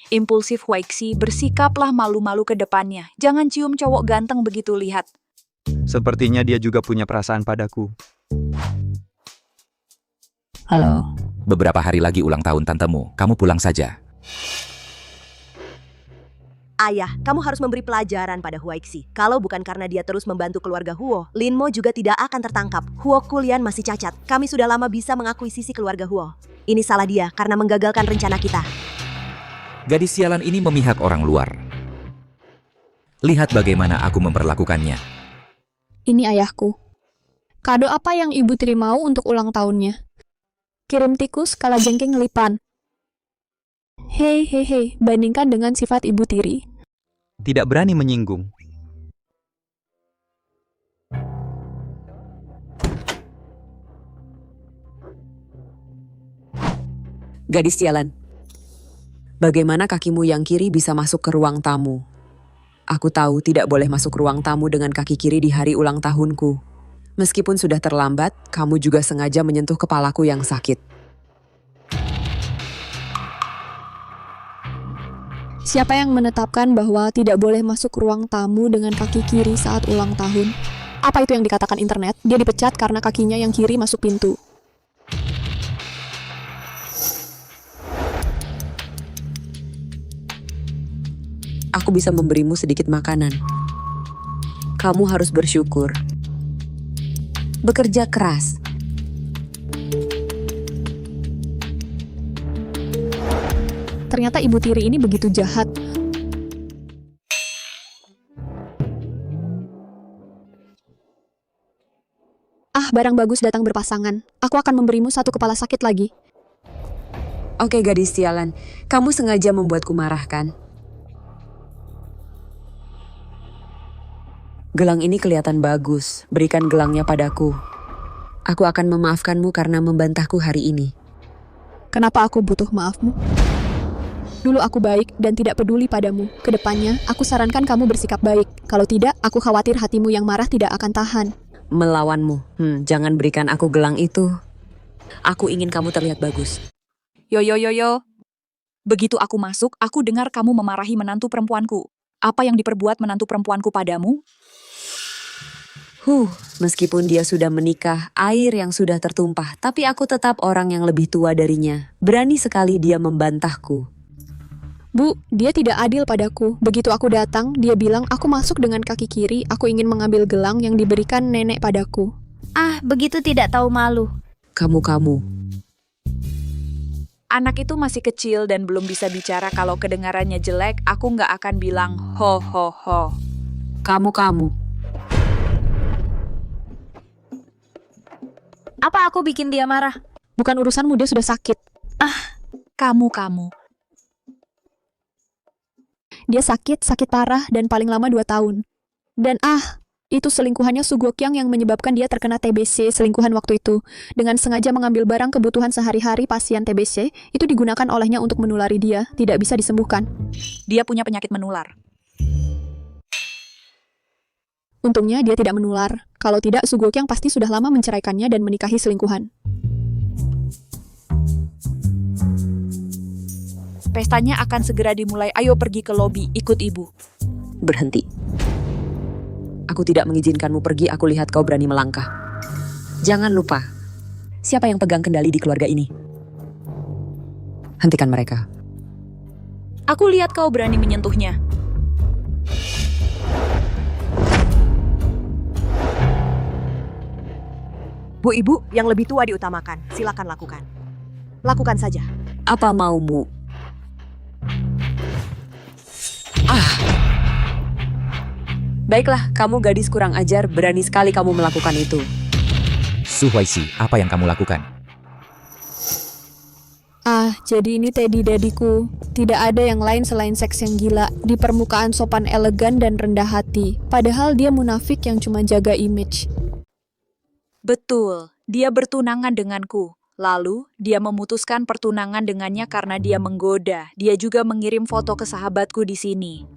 Impulsif Huaixi, bersikaplah malu-malu ke depannya. Jangan cium cowok ganteng begitu lihat. Sepertinya dia juga punya perasaan padaku. Halo. Beberapa hari lagi ulang tahun tantemu. Kamu pulang saja. Ayah, kamu harus memberi pelajaran pada Huaixi. Kalau bukan karena dia terus membantu keluarga Huo, Lin Mo juga tidak akan tertangkap. Huo Kulian masih cacat. Kami sudah lama bisa mengakuisisi keluarga Huo. Ini salah dia karena menggagalkan rencana kita. Gadis sialan ini memihak orang luar. Lihat bagaimana aku memperlakukannya. Ini ayahku. Kado apa yang Ibu Tiri mau untuk ulang tahunnya? Kirim tikus kalajengking lipan. Hei, bandingkan dengan sifat Ibu Tiri. Tidak berani menyinggung. Gadis sialan. Bagaimana kakimu yang kiri bisa masuk ke ruang tamu? Aku tahu tidak boleh masuk ruang tamu dengan kaki kiri di hari ulang tahunku. Meskipun sudah terlambat, kamu juga sengaja menyentuh kepalaku yang sakit. Siapa yang menetapkan bahwa tidak boleh masuk ruang tamu dengan kaki kiri saat ulang tahun? Apa itu yang dikatakan internet? Dia dipecat karena kakinya yang kiri masuk pintu. Aku bisa memberimu sedikit makanan. Kamu harus bersyukur. Bekerja keras. Ternyata Ibu Tiri ini begitu jahat. Barang bagus datang berpasangan. Aku akan memberimu satu kepala sakit lagi. Oke, gadis sialan. Kamu sengaja membuatku marah, kan? Gelang ini kelihatan bagus. Berikan gelangnya padaku. Aku akan memaafkanmu karena membantahku hari ini. Kenapa aku butuh maafmu? Dulu aku baik dan tidak peduli padamu. Kedepannya, aku sarankan kamu bersikap baik. Kalau tidak, aku khawatir hatimu yang marah tidak akan tahan. Melawanmu. Jangan berikan aku gelang itu. Aku ingin kamu terlihat bagus. Yo. Begitu aku masuk, aku dengar kamu memarahi menantu perempuanku. Apa yang diperbuat menantu perempuanku padamu? Meskipun dia sudah menikah, air yang sudah tertumpah, tapi aku tetap orang yang lebih tua darinya. Berani sekali dia membantahku. Bu, dia tidak adil padaku. Begitu aku datang, dia bilang aku masuk dengan kaki kiri, aku ingin mengambil gelang yang diberikan nenek padaku. Begitu tidak tahu malu. Kamu. Anak itu masih kecil dan belum bisa bicara. Kalau kedengarannya jelek, aku nggak akan bilang ho. Kamu. Apa aku bikin dia marah? Bukan urusanmu, dia sudah sakit. Kamu. Dia sakit parah dan paling lama 2 tahun. Dan itu selingkuhannya Su Guoqiang yang menyebabkan dia terkena TBC selingkuhan waktu itu. Dengan sengaja mengambil barang kebutuhan sehari-hari pasien TBC, itu digunakan olehnya untuk menulari dia, tidak bisa disembuhkan. Dia punya penyakit menular. Untungnya dia tidak menular. Kalau tidak, Su Guoqiang pasti sudah lama menceraikannya dan menikahi selingkuhan. Pestanya akan segera dimulai. Ayo pergi ke lobi, ikut ibu. Berhenti. Aku tidak mengizinkanmu pergi, aku lihat kau berani melangkah. Jangan lupa, siapa yang pegang kendali di keluarga ini? Hentikan mereka. Aku lihat kau berani menyentuhnya. Bu ibu, yang lebih tua diutamakan. Silakan lakukan. Lakukan saja. Apa maumu? Baiklah, kamu gadis kurang ajar, berani sekali kamu melakukan itu. Su Huaizi, apa yang kamu lakukan? Jadi ini Teddy Daddyku. Tidak ada yang lain selain seks yang gila. Di permukaan sopan elegan dan rendah hati. Padahal dia munafik yang cuma jaga image. Betul, dia bertunangan denganku. Lalu, dia memutuskan pertunangan dengannya karena dia menggoda. Dia juga mengirim foto ke sahabatku di sini.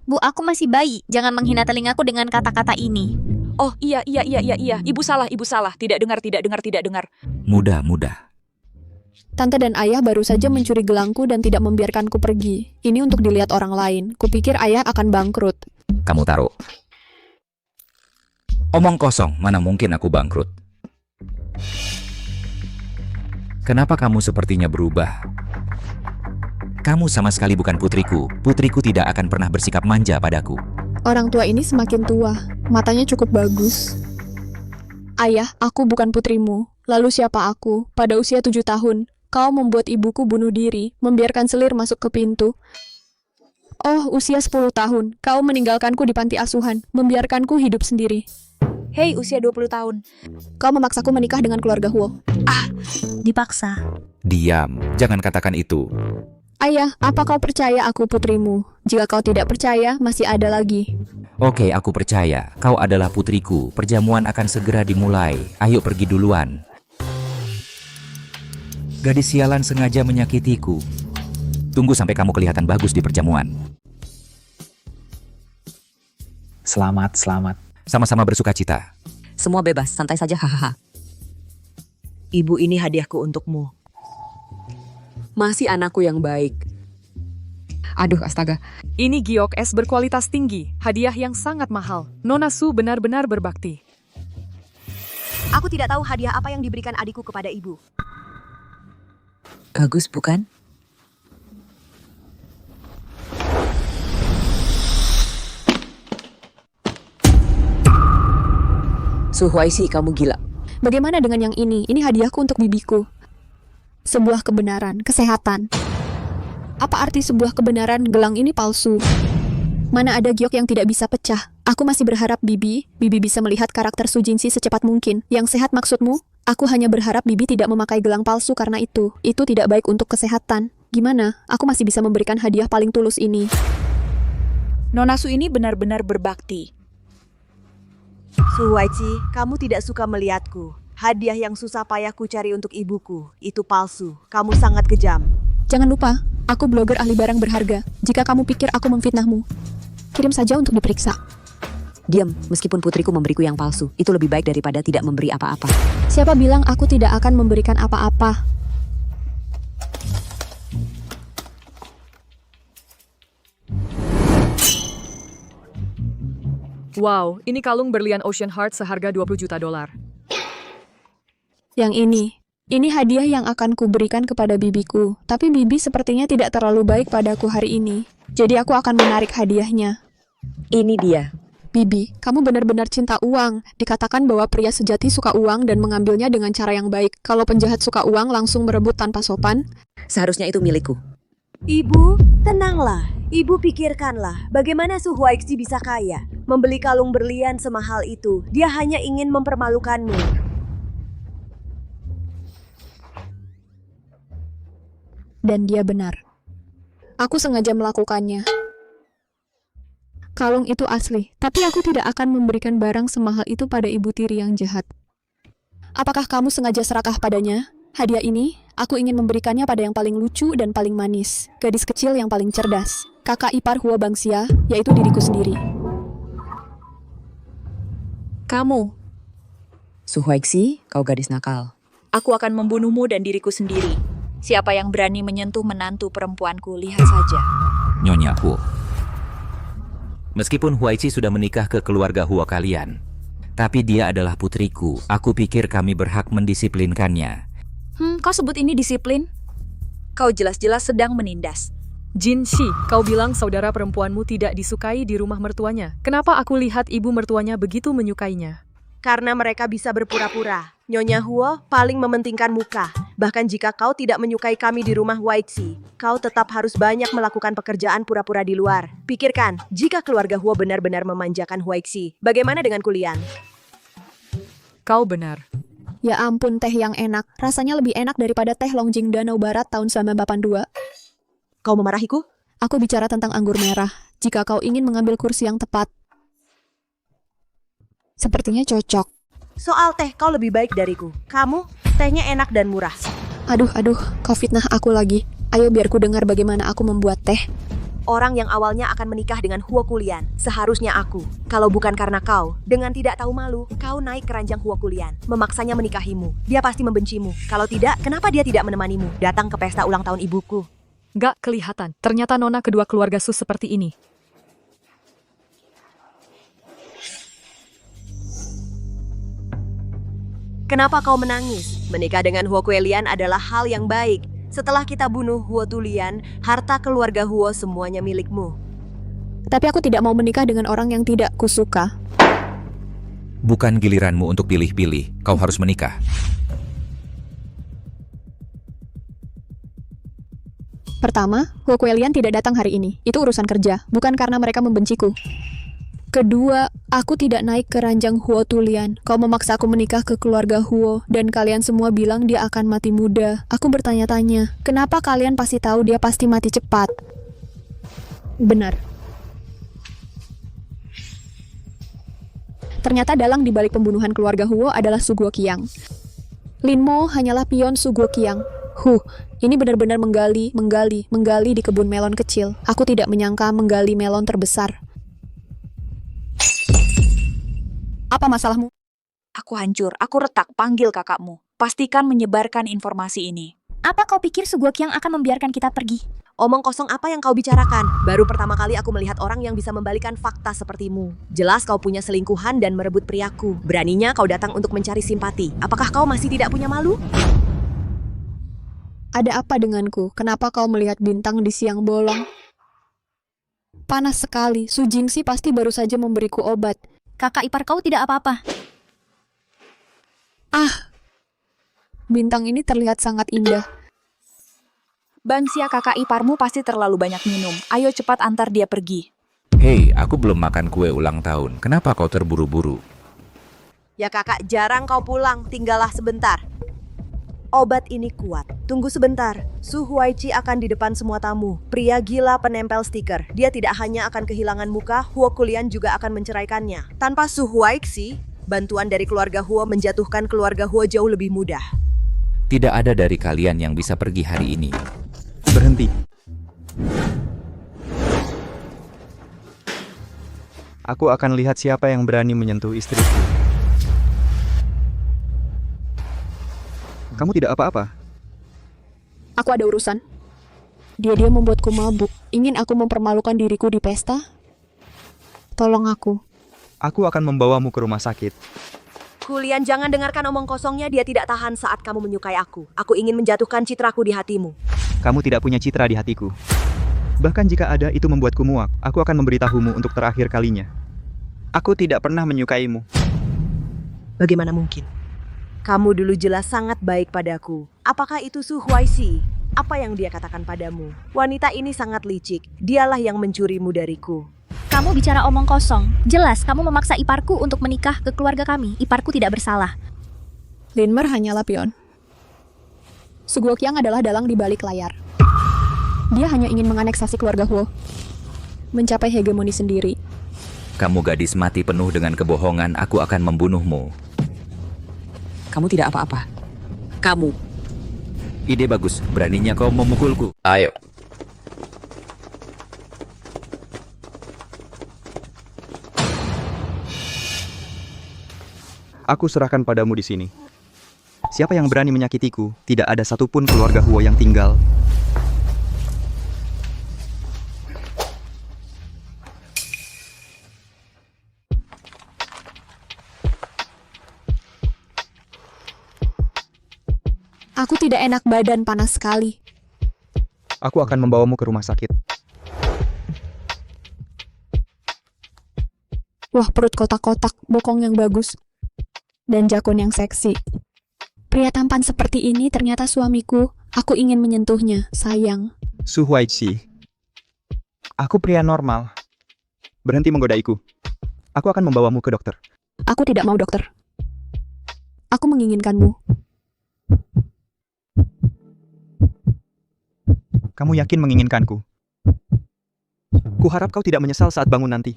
Bu, aku masih bayi. Jangan menghina telingaku dengan kata-kata ini. Oh, iya. Ibu salah. Tidak dengar. Mudah. Tante dan ayah baru saja mencuri gelangku dan tidak membiarkanku pergi. Ini untuk dilihat orang lain. Kupikir ayah akan bangkrut. Kamu taruh. Omong kosong, mana mungkin aku bangkrut. Kenapa kamu sepertinya berubah? Kamu sama sekali bukan putriku. Putriku tidak akan pernah bersikap manja padaku. Orang tua ini semakin tua. Matanya cukup bagus. Ayah, aku bukan putrimu. Lalu siapa aku? Pada usia 7 tahun, kau membuat ibuku bunuh diri, membiarkan selir masuk ke pintu. Oh, usia 10 tahun, kau meninggalkanku di panti asuhan, membiarkanku hidup sendiri. Hei, usia 20 tahun. Kau memaksaku menikah dengan keluarga Huo. Dipaksa. Diam, jangan katakan itu. Ayah, apa kau percaya aku putrimu? Jika kau tidak percaya, masih ada lagi. Oke, aku percaya. Kau adalah putriku. Perjamuan akan segera dimulai. Ayo pergi duluan. Gadis sialan sengaja menyakitiku. Tunggu sampai kamu kelihatan bagus di perjamuan. Selamat. Sama-sama bersuka cita. Semua bebas, santai saja, hahaha. Ibu, ini hadiahku untukmu. Masih anakku yang baik. Aduh, astaga. Ini giok es berkualitas tinggi, hadiah yang sangat mahal. Nona Su benar-benar berbakti. Aku tidak tahu hadiah apa yang diberikan adikku kepada ibu. Bagus, bukan? Su Huaizi, kamu gila. Bagaimana dengan yang ini? Ini hadiahku untuk bibiku. Sebuah kebenaran, kesehatan. Apa arti sebuah kebenaran? Gelang ini palsu. Mana ada giok yang tidak bisa pecah. Aku masih berharap Bibi bisa melihat karakter Su Jingxi secepat mungkin. Yang sehat maksudmu? Aku hanya berharap Bibi tidak memakai gelang palsu karena itu. Itu tidak baik untuk kesehatan. Gimana? Aku masih bisa memberikan hadiah paling tulus ini. Nona Su ini benar-benar berbakti. Su Huaizi, kamu tidak suka melihatku. Hadiah yang susah payah ku cari untuk ibuku. Itu palsu. Kamu sangat kejam. Jangan lupa, aku blogger ahli barang berharga. Jika kamu pikir aku memfitnahmu, kirim saja untuk diperiksa. Diam, meskipun putriku memberiku yang palsu, itu lebih baik daripada tidak memberi apa-apa. Siapa bilang aku tidak akan memberikan apa-apa? Wow, ini kalung berlian Ocean Heart seharga $20 juta. Yang ini hadiah yang akan kuberikan kepada bibiku. Tapi bibi sepertinya tidak terlalu baik padaku hari ini. Jadi aku akan menarik hadiahnya. Ini dia. Bibi, kamu benar-benar cinta uang. Dikatakan bahwa pria sejati suka uang dan mengambilnya dengan cara yang baik. Kalau penjahat suka uang langsung merebut tanpa sopan. Seharusnya itu milikku. Ibu, tenanglah. Ibu pikirkanlah, bagaimana Su Huaizi bisa kaya? Membeli kalung berlian semahal itu. Dia hanya ingin mempermalukanmu. Dan dia benar. Aku sengaja melakukannya. Kalung itu asli, tapi aku tidak akan memberikan barang semahal itu pada ibu tiri yang jahat. Apakah kamu sengaja serakah padanya? Hadiah ini, aku ingin memberikannya pada yang paling lucu dan paling manis. Gadis kecil yang paling cerdas. Kakak ipar Huo Bangxia, yaitu diriku sendiri. Kamu. Su Huaizi, kau gadis nakal. Aku akan membunuhmu dan diriku sendiri. Siapa yang berani menyentuh menantu perempuanku, lihat saja. Nyonya Huo. Meskipun Huaizi sudah menikah ke keluarga Huo kalian, tapi dia adalah putriku. Aku pikir kami berhak mendisiplinkannya. Kau sebut ini disiplin? Kau jelas-jelas sedang menindas. Jin Shi, kau bilang saudara perempuanmu tidak disukai di rumah mertuanya. Kenapa aku lihat ibu mertuanya begitu menyukainya? Karena mereka bisa berpura-pura. Nyonya Huo paling mementingkan muka. Bahkan jika kau tidak menyukai kami di rumah Waixi, kau tetap harus banyak melakukan pekerjaan pura-pura di luar. Pikirkan, jika keluarga Huo benar-benar memanjakan Waixi, bagaimana dengan kuliah? Kau benar. Ya ampun, teh yang enak. Rasanya lebih enak daripada teh Longjing Danau Barat tahun 1982. Kau memarahiku? Aku bicara tentang anggur merah. Jika kau ingin mengambil kursi yang tepat. Sepertinya cocok. Soal teh, kau lebih baik dariku. Kamu, tehnya enak dan murah. Aduh, kau fitnah aku lagi. Ayo biar ku dengar bagaimana aku membuat teh. Orang yang awalnya akan menikah dengan Huo Kulian, seharusnya aku. Kalau bukan karena kau, dengan tidak tahu malu, kau naik ke ranjang Huo Kulian, memaksanya menikahimu. Dia pasti membencimu. Kalau tidak, kenapa dia tidak menemanimu datang ke pesta ulang tahun ibuku? Gak kelihatan. Ternyata nona kedua keluarga Su seperti ini. Kenapa kau menangis? Menikah dengan Huo Kuelian adalah hal yang baik. Setelah kita bunuh Huo Tulian, harta keluarga Huo semuanya milikmu. Tapi aku tidak mau menikah dengan orang yang tidak kusuka. Bukan giliranmu untuk pilih-pilih, kau harus menikah. Pertama, Huo Kuelian tidak datang hari ini. Itu urusan kerja, bukan karena mereka membenciku. Kedua, aku tidak naik ke ranjang Huo Tulian. Kau memaksa aku menikah ke keluarga Huo, dan kalian semua bilang dia akan mati muda. Aku bertanya-tanya, kenapa kalian pasti tahu dia pasti mati cepat? Benar. Ternyata dalang dibalik pembunuhan keluarga Huo adalah Su Guoqiang. Lin Mo hanyalah pion Su Guoqiang. Ini benar-benar menggali di kebun melon kecil. Aku tidak menyangka menggali melon terbesar. Apa masalahmu? Aku hancur, aku retak, panggil kakakmu. Pastikan menyebarkan informasi ini. Apa kau pikir Su Guoqiang akan membiarkan kita pergi? Omong kosong apa yang kau bicarakan? Baru pertama kali aku melihat orang yang bisa membalikan fakta sepertimu. Jelas kau punya selingkuhan dan merebut priaku. Beraninya kau datang untuk mencari simpati. Apakah kau masih tidak punya malu? Ada apa denganku? Kenapa kau melihat bintang di siang bolong? Panas sekali. Su Jingxi pasti baru saja memberiku obat. Kakak ipar kau tidak apa-apa. Bintang ini terlihat sangat indah. Bansia, kakak iparmu pasti terlalu banyak minum. Ayo cepat antar dia pergi. Hei, aku belum makan kue ulang tahun. Kenapa kau terburu-buru? Ya kakak, jarang kau pulang. Tinggallah sebentar. Obat ini kuat. Tunggu sebentar. Su Huaiqi akan di depan semua tamu. Pria gila penempel stiker. Dia tidak hanya akan kehilangan muka, Huo Kulian juga akan menceraikannya. Tanpa Su Huaiqi, bantuan dari keluarga Huo menjatuhkan keluarga Huo jauh lebih mudah. Tidak ada dari kalian yang bisa pergi hari ini. Berhenti. Aku akan lihat siapa yang berani menyentuh istriku. Kamu tidak apa-apa? Aku ada urusan. Dia membuatku mabuk. Ingin aku mempermalukan diriku di pesta? Tolong aku. Aku akan membawamu ke rumah sakit. Kulian, jangan dengarkan omong kosongnya. Dia tidak tahan saat kamu menyukai aku. Aku ingin menjatuhkan citraku di hatimu. Kamu tidak punya citra di hatiku. Bahkan jika ada, itu membuatku muak. Aku akan memberitahumu untuk terakhir kalinya. Aku tidak pernah menyukaimu. Bagaimana mungkin? Kamu dulu jelas sangat baik padaku. Apakah itu Su Huaiqi? Apa yang dia katakan padamu? Wanita ini sangat licik. Dialah yang mencurimu dariku. Kamu bicara omong kosong. Jelas kamu memaksa iparku untuk menikah ke keluarga kami. Iparku tidak bersalah. Linmer hanyalah pion. Su Guoqiang adalah dalang di balik layar. Dia hanya ingin menganeksasi keluarga Huo. Mencapai hegemoni sendiri. Kamu gadis mati penuh dengan kebohongan, aku akan membunuhmu. Kamu tidak apa-apa. Kamu. Ide bagus, beraninya kau memukulku. Ayo. Aku serahkan padamu di sini. Siapa yang berani menyakitiku, tidak ada satupun keluarga Huo yang tinggal. Aku tidak enak badan, panas sekali. Aku akan membawamu ke rumah sakit. Wah, perut kotak-kotak, bokong yang bagus. Dan jakun yang seksi. Pria tampan seperti ini ternyata suamiku. Aku ingin menyentuhnya, sayang. Su Huaiqi. Aku pria normal. Berhenti menggodaiku. Aku akan membawamu ke dokter. Aku tidak mau dokter. Aku menginginkanmu. Kamu yakin menginginkanku? Kuharap kau tidak menyesal saat bangun nanti.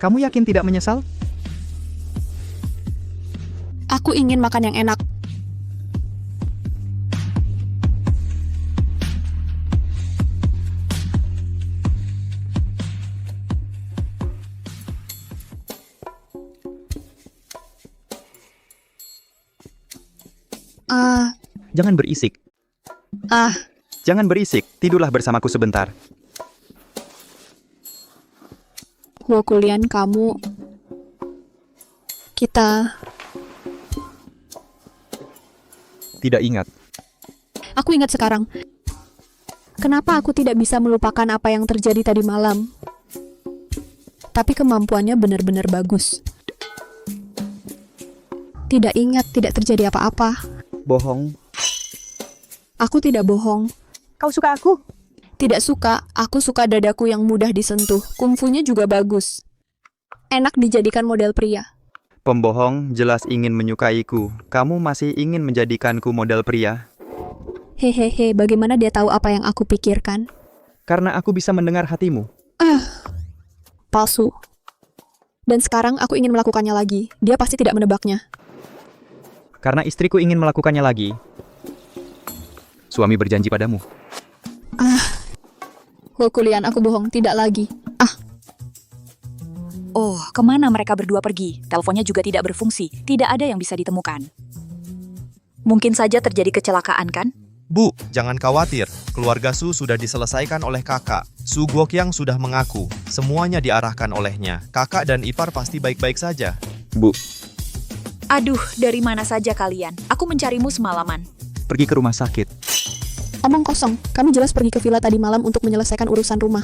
Kamu yakin tidak menyesal? Aku ingin makan yang enak. Jangan berisik. Jangan berisik, tidurlah bersamaku sebentar. Huokulian, kamu... Kita... Tidak ingat. Aku ingat sekarang. Kenapa aku tidak bisa melupakan apa yang terjadi tadi malam? Tapi kemampuannya benar-benar bagus. Tidak ingat, tidak terjadi apa-apa. Bohong. Aku tidak bohong. Kau suka aku? Tidak suka, aku suka dadaku yang mudah disentuh. Kungfunya juga bagus. Enak dijadikan model pria. Pembohong jelas ingin menyukaiku. Kamu masih ingin menjadikanku model pria? Hehehe, bagaimana dia tahu apa yang aku pikirkan? Karena aku bisa mendengar hatimu. Palsu. Dan sekarang aku ingin melakukannya lagi. Dia pasti tidak menebaknya. Karena istriku ingin melakukannya lagi. Suami berjanji padamu. Huokulian, aku bohong, tidak lagi. Oh, kemana mereka berdua pergi? Teleponnya juga tidak berfungsi. Tidak ada yang bisa ditemukan. Mungkin saja terjadi kecelakaan, kan? Bu, jangan khawatir. Keluarga Su sudah diselesaikan oleh kakak. Su Guoqiang sudah mengaku. Semuanya diarahkan olehnya. Kakak dan ipar pasti baik-baik saja. Bu, Aduh, dari mana saja kalian? Aku mencarimu semalaman. pergi ke rumah sakit. Omong kosong, kami jelas pergi ke villa tadi malam untuk menyelesaikan urusan rumah.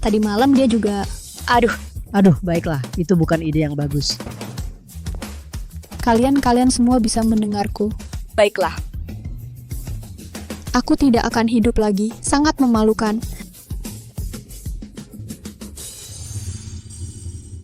Tadi malam dia juga... Aduh, baiklah. Itu bukan ide yang bagus. Kalian semua bisa mendengarku. Baiklah. Aku tidak akan hidup lagi. Sangat memalukan.